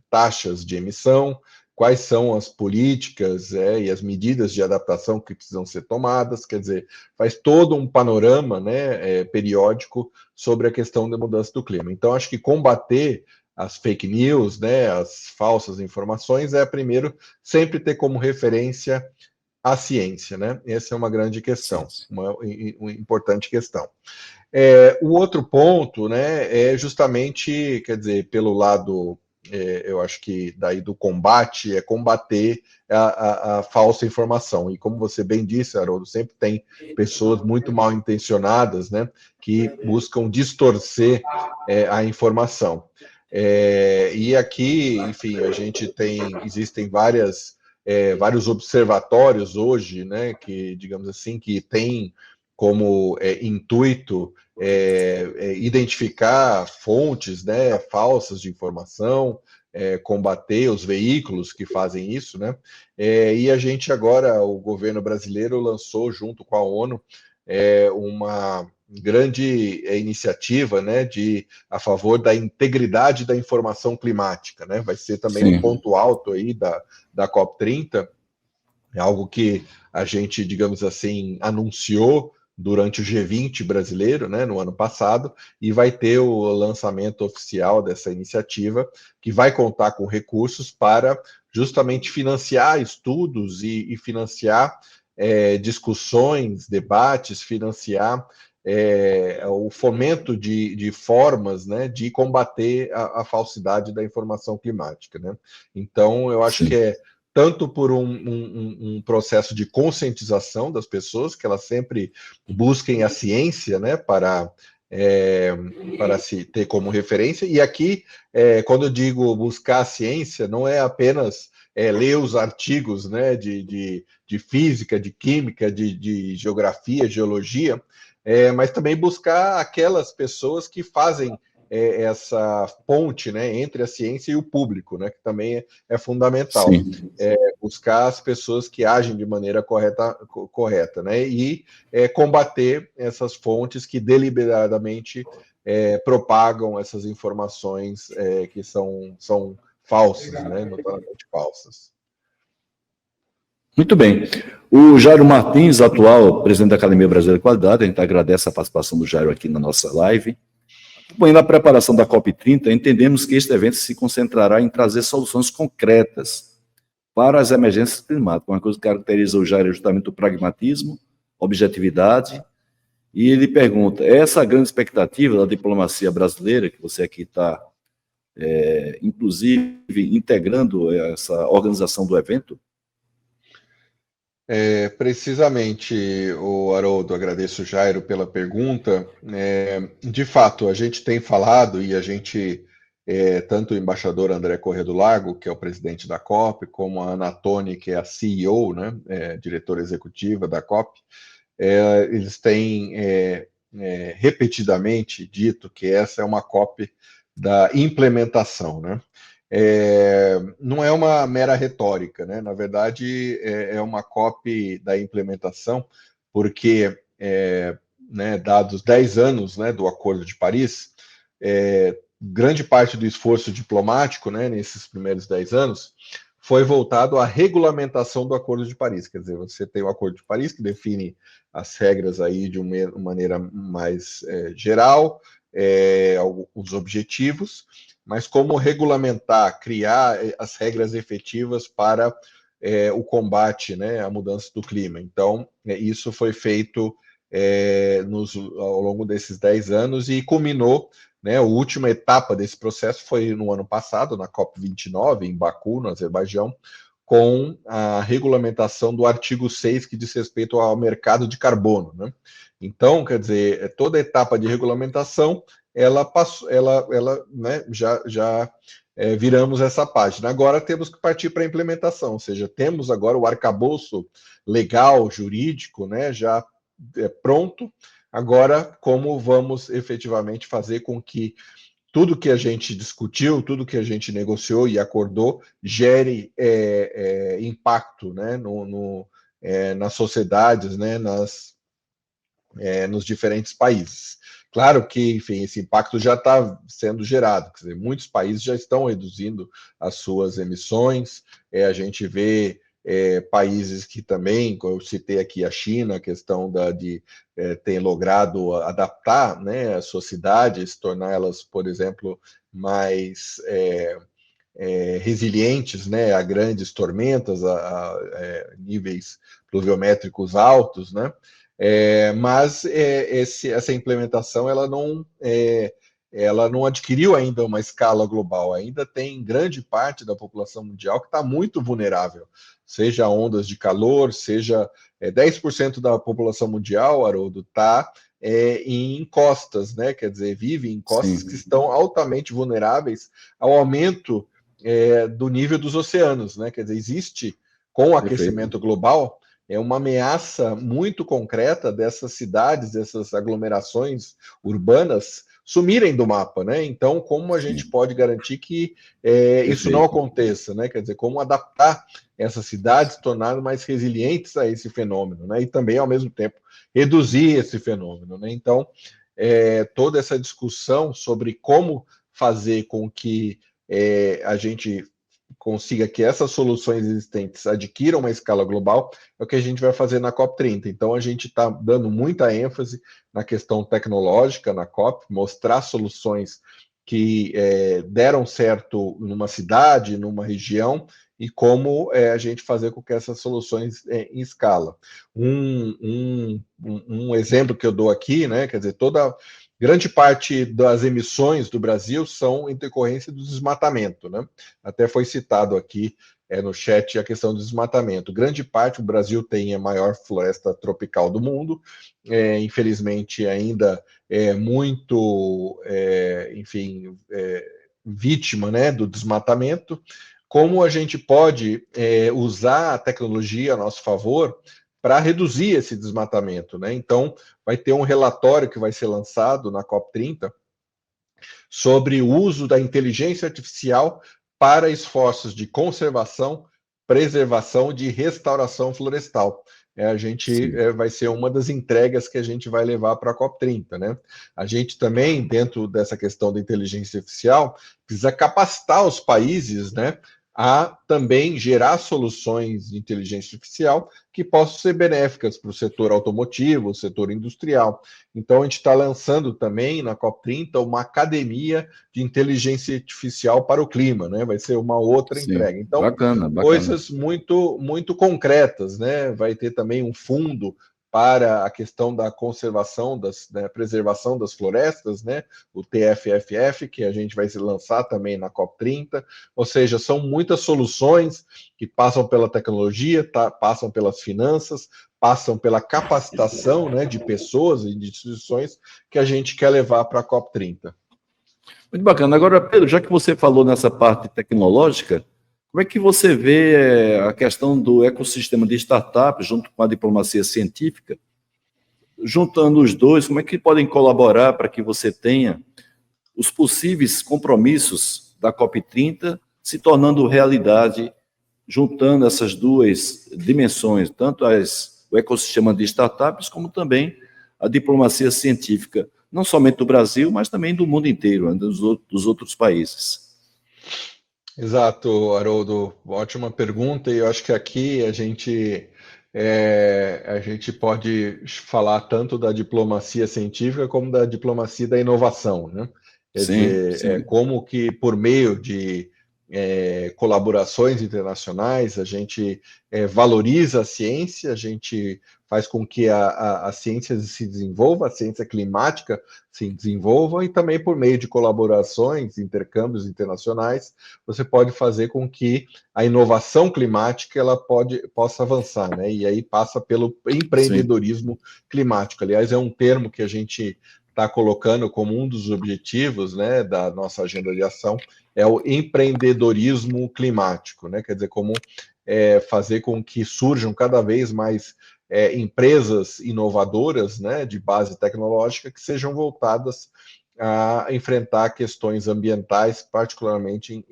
taxas de emissão, quais são as políticas e as medidas de adaptação que precisam ser tomadas, quer dizer, faz todo um panorama, né, periódico sobre a questão da mudança do clima. Então, acho que combater as fake news, né, as falsas informações, primeiro, sempre ter como referência a ciência, né? Essa é uma grande questão, uma importante questão. O outro ponto, né, é justamente, quer dizer, pelo lado, eu acho que daí do combate, é combater a falsa informação. E como você bem disse, Haroldo, sempre tem pessoas muito mal intencionadas, né, que buscam distorcer a informação. E aqui, enfim, existem vários observatórios hoje, né, que, digamos assim, que tem como intuito identificar fontes, né, falsas de informação, combater os veículos que fazem isso, né? E a gente agora, o governo brasileiro lançou junto com a ONU uma grande iniciativa, né, a favor da integridade da informação climática, né? Vai ser também um ponto alto aí da COP30, é algo que a gente, digamos assim, anunciou durante o G20 brasileiro, né, no ano passado, e vai ter o lançamento oficial dessa iniciativa, que vai contar com recursos para justamente financiar estudos e financiar discussões, debates, financiar o fomento de formas, né, de combater a falsidade da informação climática, né? Então, eu acho que tanto por um processo de conscientização das pessoas, que elas sempre busquem a ciência, né, para se ter como referência. E aqui, quando eu digo buscar a ciência, não é apenas ler os artigos, né, de física, de química, de geografia, geologia, mas também buscar aquelas pessoas que fazem essa ponte, né, entre a ciência e o público, né, que também é fundamental. Buscar as pessoas que agem de maneira correta, né, e combater essas fontes que deliberadamente propagam essas informações que são falsas, né, notoriamente falsas. Muito bem. O Jairo Martins, atual presidente da Academia Brasileira de Qualidade, a gente agradece a participação do Jairo aqui na nossa live. Acompanhando a preparação da COP30, entendemos que este evento se concentrará em trazer soluções concretas para as emergências climáticas. Uma coisa que caracteriza o Jair é justamente o pragmatismo, objetividade, e ele pergunta, essa grande expectativa da diplomacia brasileira, que você aqui está, inclusive, integrando essa organização do evento? Precisamente, o Haroldo, agradeço o Jairo pela pergunta. De fato, a gente tem falado e a gente, tanto o embaixador André Corrêa do Lago, que é o presidente da COP, como a Ana Toni, que é a CEO, né, diretora executiva da COP, eles têm repetidamente dito que essa é uma COP da implementação, né? Não é uma mera retórica, né? Na verdade, é uma cópia da implementação, porque, né, dados 10 anos, né, do Acordo de Paris, grande parte do esforço diplomático, né, nesses primeiros 10 anos foi voltado à regulamentação do Acordo de Paris. Quer dizer, você tem o Acordo de Paris, que define as regras aí de uma maneira mais geral, os objetivos, mas como regulamentar, criar as regras efetivas para o combate, né, à mudança do clima. Então, isso foi feito ao longo desses 10 anos e culminou, né, a última etapa desse processo foi no ano passado, na COP29, em Baku, no Azerbaijão, com a regulamentação do artigo 6, que diz respeito ao mercado de carbono, né? Então, quer dizer, toda a etapa de regulamentação, ela passou, né, já viramos essa página. Agora temos que partir para a implementação, ou seja, temos agora o arcabouço legal, jurídico, né, já pronto. Agora, como vamos efetivamente fazer com que tudo que a gente discutiu, tudo que a gente negociou e acordou gere impacto, né, nas sociedades, né, nos diferentes países. Claro que, enfim, esse impacto já está sendo gerado, quer dizer, muitos países já estão reduzindo as suas emissões, a gente vê países que também, como eu citei aqui a China, a questão de ter logrado adaptar, né, as suas cidades, torná-las, por exemplo, mais resilientes, né, a grandes tormentas, a níveis pluviométricos altos, né? Mas essa implementação ela não adquiriu ainda uma escala global. Ainda tem grande parte da população mundial que está muito vulnerável, seja ondas de calor, seja 10% da população mundial, Haroldo, está em encostas, né? Quer dizer, vive em encostas que estão altamente vulneráveis ao aumento do nível dos oceanos, né? Quer dizer, existe, com o aquecimento global, uma ameaça muito concreta dessas cidades, dessas aglomerações urbanas sumirem do mapa, né? Então, como a gente pode garantir que isso não aconteça, né? Quer dizer, como adaptar essas cidades, tornar mais resilientes a esse fenômeno, né? E também, ao mesmo tempo, reduzir esse fenômeno, né? Então, toda essa discussão sobre como fazer com que a gente consiga que essas soluções existentes adquiram uma escala global, é o que a gente vai fazer na COP30. Então, a gente está dando muita ênfase na questão tecnológica na COP, mostrar soluções que deram certo numa cidade, numa região, e como a gente fazer com que essas soluções em escala. Um exemplo que eu dou aqui, né, quer dizer, grande parte das emissões do Brasil são em decorrência do desmatamento, né? Até foi citado aqui no chat a questão do desmatamento. Grande parte, o Brasil tem a maior floresta tropical do mundo, infelizmente ainda é muito, enfim, vítima, né, do desmatamento. Como a gente pode usar a tecnologia a nosso favor para reduzir esse desmatamento, né? Então, vai ter um relatório que vai ser lançado na COP30 sobre o uso da inteligência artificial para esforços de conservação, preservação e de restauração florestal. A gente vai ser uma das entregas que a gente vai levar para a COP30, né? A gente também, dentro dessa questão da inteligência artificial, precisa capacitar os países, né, a também gerar soluções de inteligência artificial que possam ser benéficas para o setor automotivo, o setor industrial. Então, a gente está lançando também, na COP30, uma academia de inteligência artificial para o clima, né? Vai ser uma outra entrega. Então, bacana. Coisas muito, muito concretas, né? Vai ter também um fundo para a questão da conservação, preservação das florestas, né? O TFFF, que a gente vai se lançar também na COP30, ou seja, são muitas soluções que passam pela tecnologia, passam pelas finanças, passam pela capacitação, né, de pessoas e de instituições que a gente quer levar para a COP30. Muito bacana. Agora, Pedro, já que você falou nessa parte tecnológica, como é que você vê a questão do ecossistema de startups junto com a diplomacia científica? Juntando os dois, como é que podem colaborar para que você tenha os possíveis compromissos da COP30 se tornando realidade, juntando essas duas dimensões, tanto o ecossistema de startups, como também a diplomacia científica, não somente do Brasil, mas também do mundo inteiro, dos outros países? Exato, Haroldo. Ótima pergunta, e eu acho que aqui a gente pode falar tanto da diplomacia científica como da diplomacia da inovação, né? Quer dizer, como que por meio de colaborações internacionais a gente valoriza a ciência, a gente faz com que a ciência se desenvolva, a ciência climática se desenvolva, e também por meio de colaborações, intercâmbios internacionais, você pode fazer com que a inovação climática possa avançar, né? E aí passa pelo empreendedorismo climático. Aliás, é um termo que a gente está colocando como um dos objetivos, né, da nossa agenda de ação, é o empreendedorismo climático, né? Quer dizer, como fazer com que surjam cada vez mais empresas inovadoras, né, de base tecnológica, que sejam voltadas a enfrentar questões ambientais, particularmente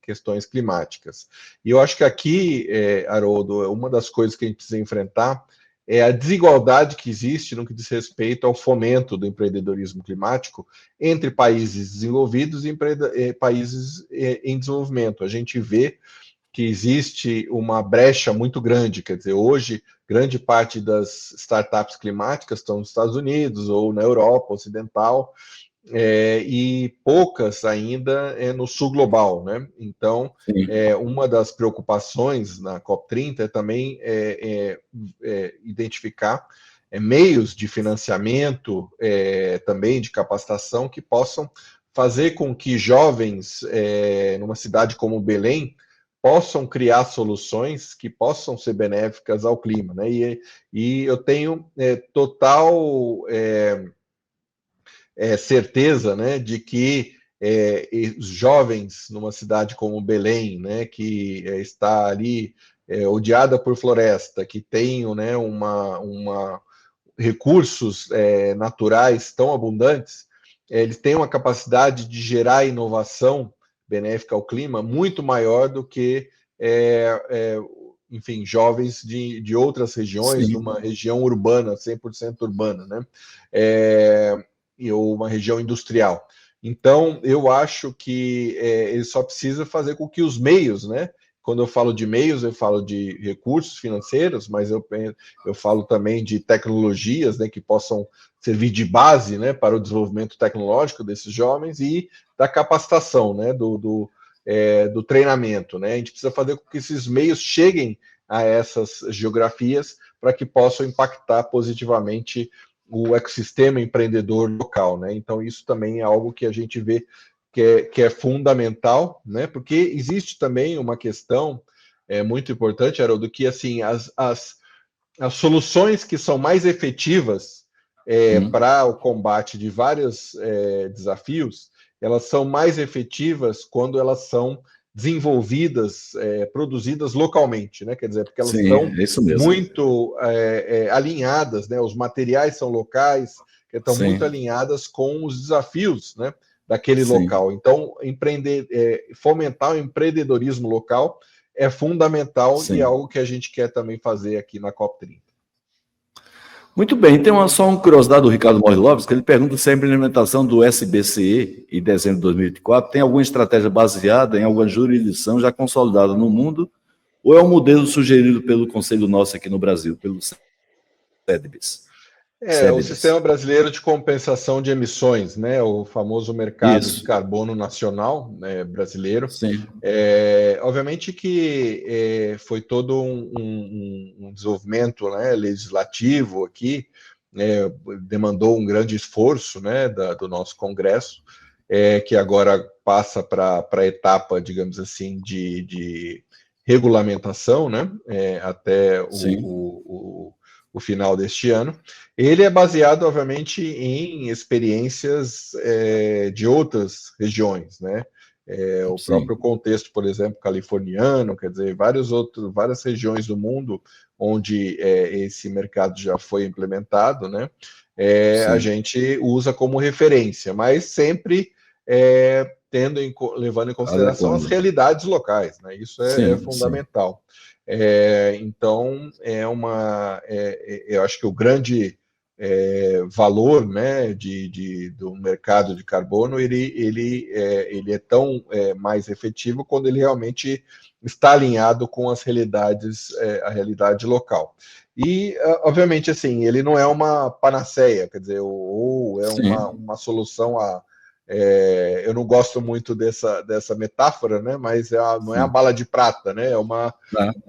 questões climáticas. E eu acho que aqui, Haroldo, uma das coisas que a gente precisa enfrentar é a desigualdade que existe no que diz respeito ao fomento do empreendedorismo climático entre países desenvolvidos e países em desenvolvimento. A gente vê que existe uma brecha muito grande, quer dizer, hoje, grande parte das startups climáticas estão nos Estados Unidos ou na Europa Ocidental, e poucas ainda no sul global, né? Então, uma das preocupações na COP30 é também identificar meios de financiamento, também de capacitação, que possam fazer com que jovens, numa cidade como Belém, possam criar soluções que possam ser benéficas ao clima, né? E eu tenho total certeza, né, de que os jovens numa cidade como Belém, né, que está ali odiada por floresta, que tem, né, recursos naturais tão abundantes, eles têm uma capacidade de gerar inovação benéfica ao clima muito maior do que enfim, jovens de outras regiões, numa região urbana, 100% urbana, né? Ou uma região industrial. Então, eu acho que ele só precisa fazer com que os meios, né? Quando eu falo de meios, eu falo de recursos financeiros, mas eu falo também de tecnologias, né, que possam servir de base, né, para o desenvolvimento tecnológico desses jovens, e da capacitação, né, do treinamento, né? A gente precisa fazer com que esses meios cheguem a essas geografias para que possam impactar positivamente o ecossistema empreendedor local, né? Então, isso também é algo que a gente vê que é fundamental, né? Porque existe também uma questão muito importante, Haroldo, que assim, as soluções que são mais efetivas para o combate de vários desafios, elas são mais efetivas quando elas são desenvolvidas, produzidas localmente, né? Quer dizer, porque elas estão muito alinhadas, né? Os materiais são locais, que estão muito alinhadas com os desafios, né, daquele local. Então, fomentar o empreendedorismo local é fundamental e é algo que a gente quer também fazer aqui na COP30. Muito bem, tem só uma curiosidade do Ricardo Morris Lopes, que ele pergunta se a implementação do SBCE em dezembro de 2024 tem alguma estratégia baseada em alguma jurisdição já consolidada no mundo, ou é um modelo sugerido pelo Conselho nosso aqui no Brasil, pelo CEDBS? O Sistema Brasileiro de Compensação de Emissões, né, o famoso mercado de carbono nacional, né, brasileiro. Sim. Obviamente que foi todo um desenvolvimento, né, legislativo aqui, demandou um grande esforço, né, do nosso Congresso, que agora passa para a etapa, digamos assim, de regulamentação, né, até o final deste ano. Ele é baseado, obviamente, em experiências de outras regiões, né? O próprio contexto, por exemplo, californiano, quer dizer, várias regiões do mundo onde esse mercado já foi implementado, né? A gente usa como referência, mas sempre levando em consideração as realidades locais, né? Isso é fundamental. Então, eu acho que o grande valor, né, do mercado de carbono, ele é tão mais efetivo quando ele realmente está alinhado com as realidades, a realidade local. E, obviamente, assim, ele não é uma panaceia, quer dizer, ou é uma solução a... eu não gosto muito dessa metáfora, né? Mas não é a bala de prata, né?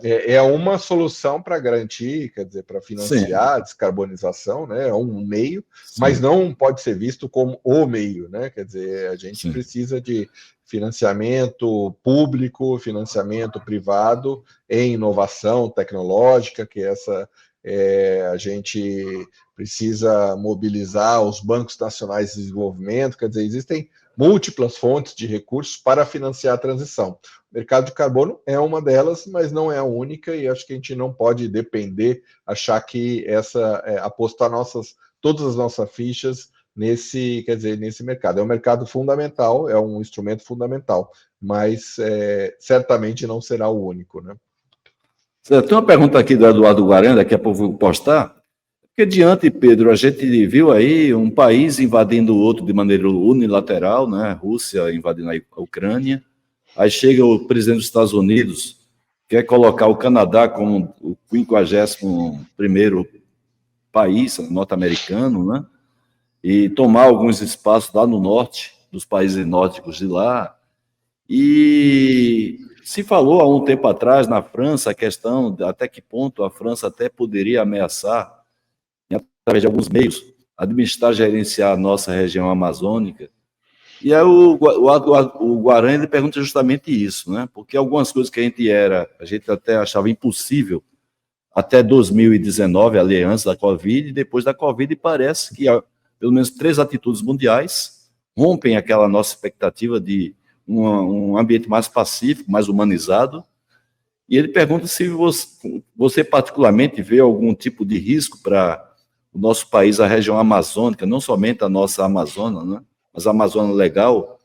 É uma solução para garantir, quer dizer, para financiar a descarbonização, né? É um meio, mas não pode ser visto como o meio, né? Quer dizer, a gente precisa de financiamento público, financiamento privado em inovação tecnológica, que a gente precisa mobilizar os bancos nacionais de desenvolvimento, quer dizer, existem múltiplas fontes de recursos para financiar a transição. O mercado de carbono é uma delas, mas não é a única, e acho que a gente não pode depender, achar que apostar todas as nossas fichas nesse mercado. É um mercado fundamental, é um instrumento fundamental, mas certamente não será o único, né? Tem uma pergunta aqui do Eduardo Guarani, daqui a pouco vou postar. Porque diante, Pedro, a gente viu aí um país invadindo o outro de maneira unilateral, né? A Rússia invadindo a Ucrânia. Aí chega o presidente dos Estados Unidos, quer colocar o Canadá como o 51º país norte-americano, né? E tomar alguns espaços lá no norte, dos países nórdicos de lá. E se falou há um tempo atrás na França a questão de até que ponto a França até poderia ameaçar, através de alguns meios, administrar, gerenciar a nossa região amazônica. E aí o Guarani ele pergunta justamente isso, né? Porque algumas coisas que a gente até achava impossível até 2019, ali antes da Covid, e depois da Covid, parece que pelo menos 3 atitudes mundiais rompem aquela nossa expectativa de um ambiente mais pacífico, mais humanizado. E ele pergunta se você particularmente vê algum tipo de risco para o nosso país, a região amazônica, não somente a nossa Amazônia, né? Mas a Amazônia legal,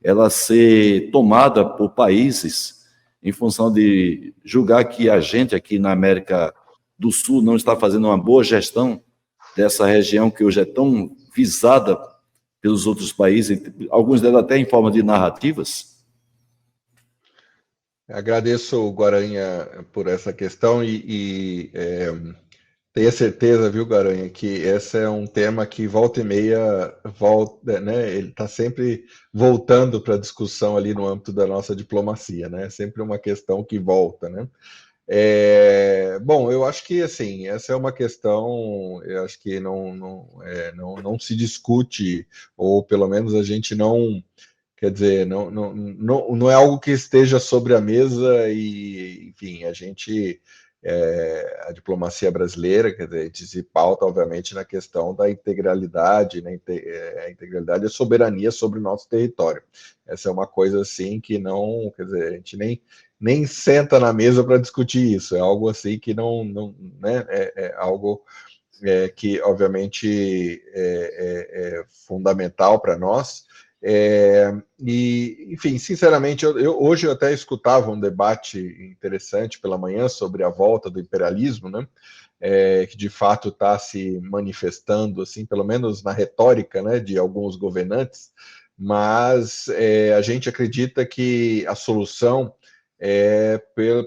ela ser tomada por países em função de julgar que a gente aqui na América do Sul não está fazendo uma boa gestão dessa região que hoje é tão visada pelos outros países, alguns deles até em forma de narrativas. Agradeço, Guaranha, por essa questão e tenha certeza, viu, Garanha, que esse é um tema que volta e meia, né, ele está sempre voltando para a discussão ali no âmbito da nossa diplomacia, né? Sempre uma questão que volta, né? Bom, eu acho que assim, essa é uma questão, eu acho que não se discute, ou pelo menos a gente não, quer dizer, não é algo que esteja sobre a mesa e, enfim, a diplomacia brasileira, quer dizer, a gente se pauta, obviamente, na questão da integralidade, né, a integralidade e a soberania sobre o nosso território. Essa é uma coisa, assim, que não, quer dizer, a gente nem senta na mesa para discutir isso, é algo assim que não né, é algo que, obviamente, é fundamental para nós. E, enfim, sinceramente, hoje eu até escutava um debate interessante pela manhã sobre a volta do imperialismo, né? Que de fato está se manifestando, assim, pelo menos na retórica, né, de alguns governantes, mas a gente acredita que a solução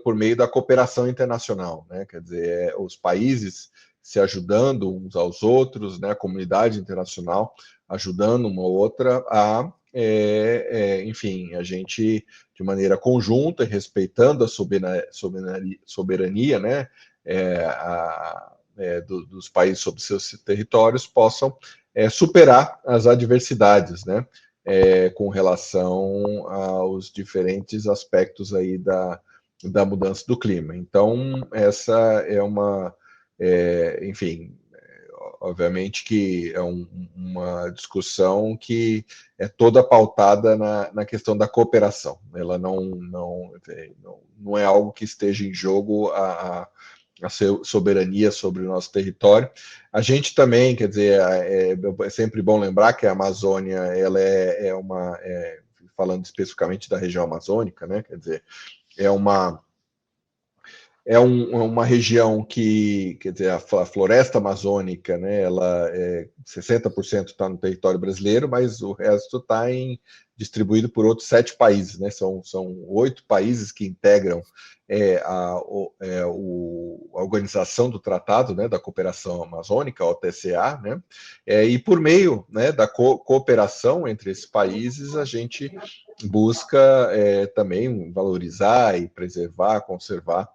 por meio da cooperação internacional, né? Quer dizer, os países se ajudando uns aos outros, né, a comunidade internacional ajudando uma outra a, enfim, a gente, de maneira conjunta, respeitando a soberania, né, dos países sobre seus territórios, possam superar as adversidades, né, com relação aos diferentes aspectos aí da mudança do clima. Então, essa é uma, enfim, obviamente que é uma discussão que é toda pautada na questão da cooperação. Ela não é algo que esteja em jogo a soberania sobre o nosso território. A gente também, quer dizer, é sempre bom lembrar que a Amazônia, ela falando especificamente da região amazônica, né, quer dizer, é uma região que, quer dizer, a floresta amazônica, né, ela 60% está no território brasileiro, mas o resto está distribuído por outros 7 países, né, são 8 países que integram a organização do Tratado, né, da Cooperação Amazônica, a OTCA, né, e por meio, né, da cooperação entre esses países, a gente busca também valorizar e preservar, conservar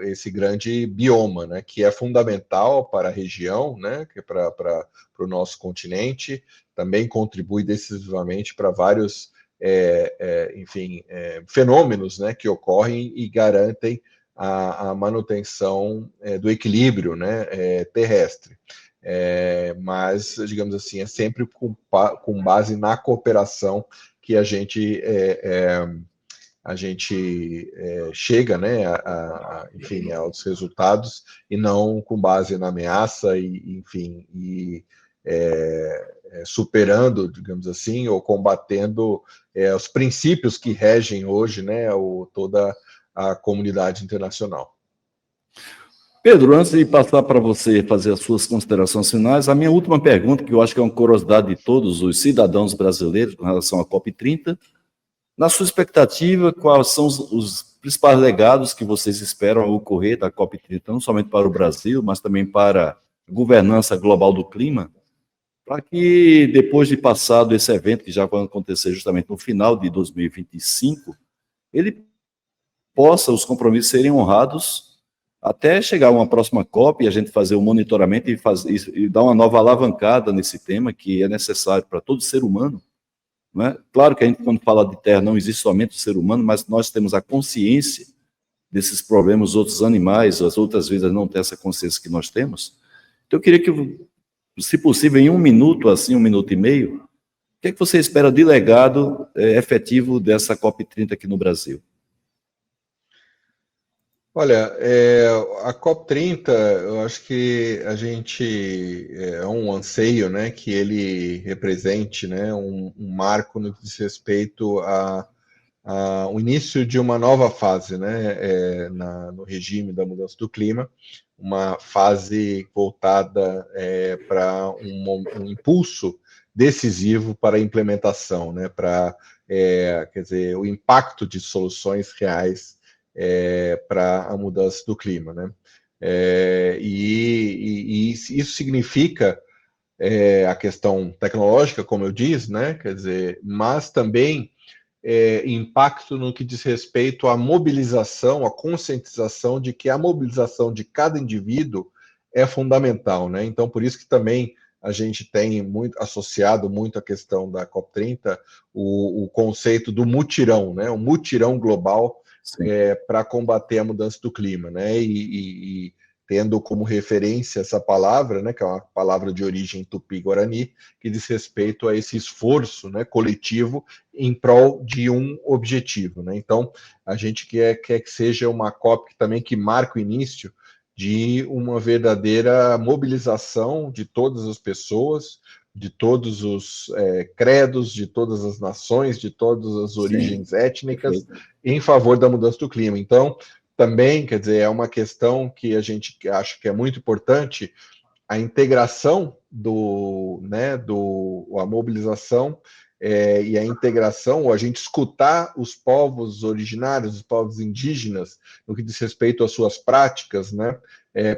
esse grande bioma, né, que é fundamental para a região, né, que para o nosso continente, também contribui decisivamente para vários, enfim, fenômenos, né, que ocorrem e garantem a manutenção do equilíbrio, né, terrestre. Mas, digamos assim, é sempre com base na cooperação que a gente chega, né, enfim, aos resultados, e não com base na ameaça, enfim, superando, digamos assim, ou combatendo os princípios que regem hoje, né, toda a comunidade internacional. Pedro, antes de passar para você fazer as suas considerações finais, a minha última pergunta, que eu acho que é uma curiosidade de todos os cidadãos brasileiros com relação à COP30, na sua expectativa, quais são os principais legados que vocês esperam ocorrer da COP30, não somente para o Brasil, mas também para a governança global do clima, para que depois de passado esse evento, que já vai acontecer justamente no final de 2025, ele possa, os compromissos serem honrados até chegar a uma próxima COP e a gente fazer o monitoramento e dar uma nova alavancada nesse tema que é necessário para todo ser humano. Não é? Claro que a gente, quando fala de terra, não existe somente o ser humano, mas nós temos a consciência desses problemas, os outros animais, as outras vidas não têm essa consciência que nós temos. Então eu queria que, se possível, em 1 minuto, assim, 1 minuto e meio, o que é que você espera de legado efetivo dessa COP30 aqui no Brasil? Olha, a COP30, eu acho que a gente é um anseio, né, que ele represente, né, um marco no que diz respeito o início de uma nova fase, né, no regime da mudança do clima, uma fase voltada para um impulso decisivo para a implementação, né, para, quer dizer, o impacto de soluções reais para a mudança do clima, né? E isso significa a questão tecnológica, como eu disse, né? Quer dizer, mas também impacto no que diz respeito à mobilização, à conscientização de que a mobilização de cada indivíduo é fundamental, né? Então, por isso que também a gente tem associado muito a questão da COP30 o conceito do mutirão, né? O mutirão global para combater a mudança do clima, né? E tendo como referência essa palavra, né, que é uma palavra de origem tupi-guarani, que diz respeito a esse esforço, né, coletivo em prol de um objetivo, né? Então, a gente quer que seja uma COP também que marque o início de uma verdadeira mobilização de todas as pessoas, de todos os credos, de todas as nações, de todas as origens étnicas, em favor da mudança do clima. Então, também, quer dizer, é uma questão que a gente acha que é muito importante, a integração a mobilização e a integração, ou a gente escutar os povos originários, os povos indígenas, no que diz respeito às suas práticas, né,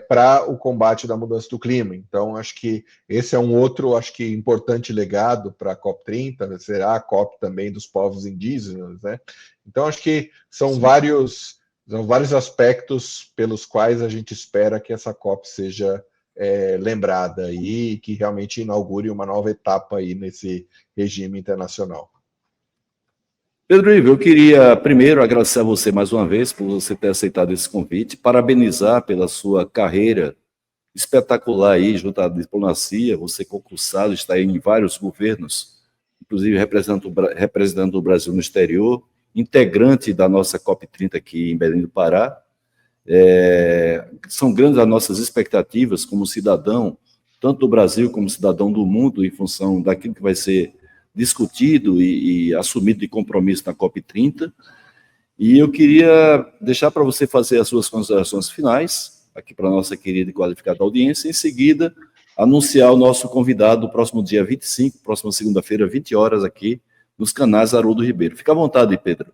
para o combate da mudança do clima. Então, acho que esse é um outro, acho que importante legado para a COP30, será a COP também dos povos indígenas, né? Então, acho que são vários aspectos pelos quais a gente espera que essa COP seja lembrada e que realmente inaugure uma nova etapa aí nesse regime internacional. Pedro Ivo, eu queria primeiro agradecer a você mais uma vez por você ter aceitado esse convite, parabenizar pela sua carreira espetacular aí junto à diplomacia, você concursado, está aí em vários governos, inclusive representando o Brasil no exterior, integrante da nossa COP30 aqui em Belém do Pará. São grandes as nossas expectativas como cidadão, tanto do Brasil como cidadão do mundo, em função daquilo que vai ser discutido e assumido de compromisso na COP30. E eu queria deixar para você fazer as suas considerações finais, aqui para a nossa querida e qualificada audiência, e em seguida anunciar o nosso convidado do próximo dia 25, próxima segunda-feira, 20 horas, aqui nos canais Haroldo Ribeiro. Fica à vontade, Pedro.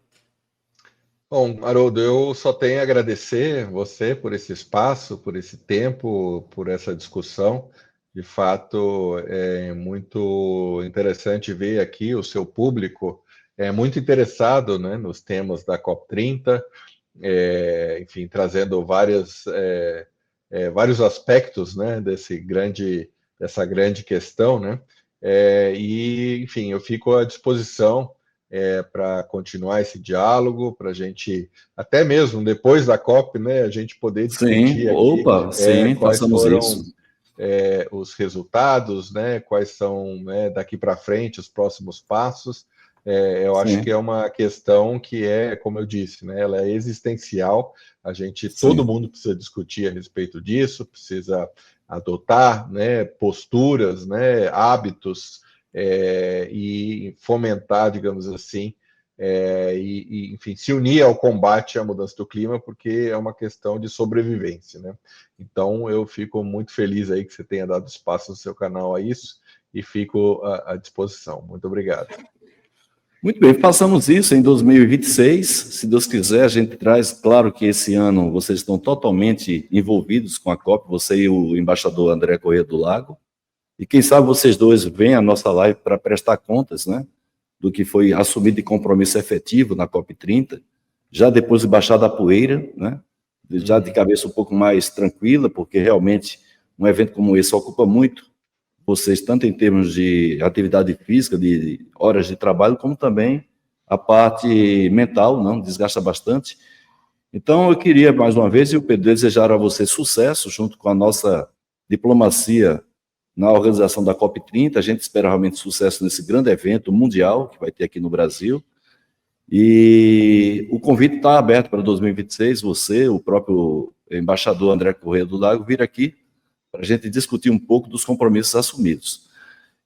Bom, Haroldo, eu só tenho a agradecer você por esse espaço, por esse tempo, por essa discussão. De fato, é muito interessante ver aqui o seu público muito interessado, né, nos temas da COP30, enfim, trazendo vários aspectos, né, dessa grande questão, né, e, enfim, eu fico à disposição para continuar esse diálogo, para a gente, até mesmo depois da COP, né, a gente poder discutir quais foram os resultados, né, quais são, né, daqui para frente os próximos passos. Eu acho que é uma questão que como eu disse, né, ela é existencial. Todo mundo precisa discutir a respeito disso, precisa adotar, né, posturas, né, hábitos, e fomentar, digamos assim, enfim, se unir ao combate à mudança do clima, porque é uma questão de sobrevivência, né? Então, eu fico muito feliz aí que você tenha dado espaço no seu canal a isso e fico à disposição. Muito obrigado. Muito bem, façamos isso em 2026, se Deus quiser, a gente traz, claro que esse ano vocês estão totalmente envolvidos com a COP, você e o embaixador André Corrêa do Lago, e quem sabe vocês dois venham à nossa live para prestar contas, né, do que foi assumido de compromisso efetivo na COP30, já depois de baixar da poeira, né, já de cabeça um pouco mais tranquila, porque realmente um evento como esse ocupa muito vocês, tanto em termos de atividade física, de horas de trabalho, como também a parte mental, não desgasta bastante. Então, eu queria, mais uma vez, e o Pedro, desejar a você sucesso, junto com a nossa diplomacia na organização da COP30. A gente espera realmente sucesso nesse grande evento mundial que vai ter aqui no Brasil. E o convite está aberto para 2026, você, o próprio embaixador André Corrêa do Lago, vir aqui para a gente discutir um pouco dos compromissos assumidos.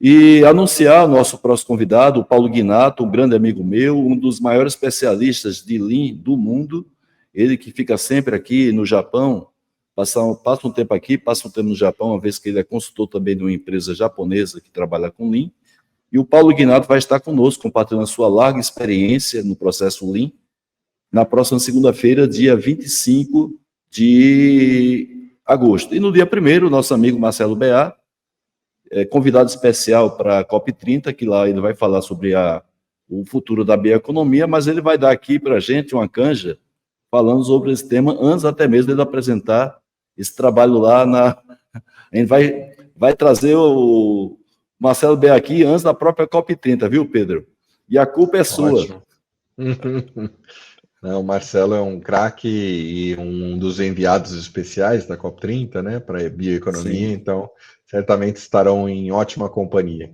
E anunciar o nosso próximo convidado, o Paulo Guinato, um grande amigo meu, um dos maiores especialistas de Lean do mundo, ele que fica sempre aqui no Japão, passa um tempo aqui, passa um tempo no Japão, uma vez que ele é consultor também de uma empresa japonesa que trabalha com Lean, e o Paulo Guinato vai estar conosco, compartilhando a sua larga experiência no processo Lean, na próxima segunda-feira, dia 25 de agosto. E no dia 1º, o nosso amigo Marcelo Beá, convidado especial para a COP30, que lá ele vai falar sobre o futuro da bioeconomia, mas ele vai dar aqui para a gente uma canja falando sobre esse tema, antes até mesmo de apresentar esse trabalho lá A gente vai trazer o Marcelo Beá aqui antes da própria COP30, viu, Pedro? E a culpa é sua. Ótimo. Não, o Marcelo é um craque e um dos enviados especiais da COP30, né, para a bioeconomia. Sim. Então certamente estarão em ótima companhia.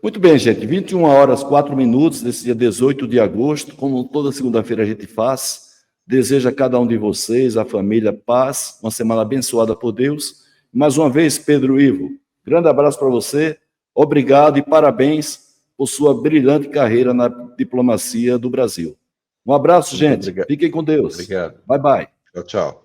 Muito bem, gente, 21h04, desse dia 18 de agosto, como toda segunda-feira a gente faz, desejo a cada um de vocês, a família, paz, uma semana abençoada por Deus. Mais uma vez, Pedro Ivo, grande abraço para você, obrigado e parabéns por sua brilhante carreira na diplomacia do Brasil. Um abraço, gente. Fiquem com Deus. Obrigado. Bye, bye. Tchau, tchau.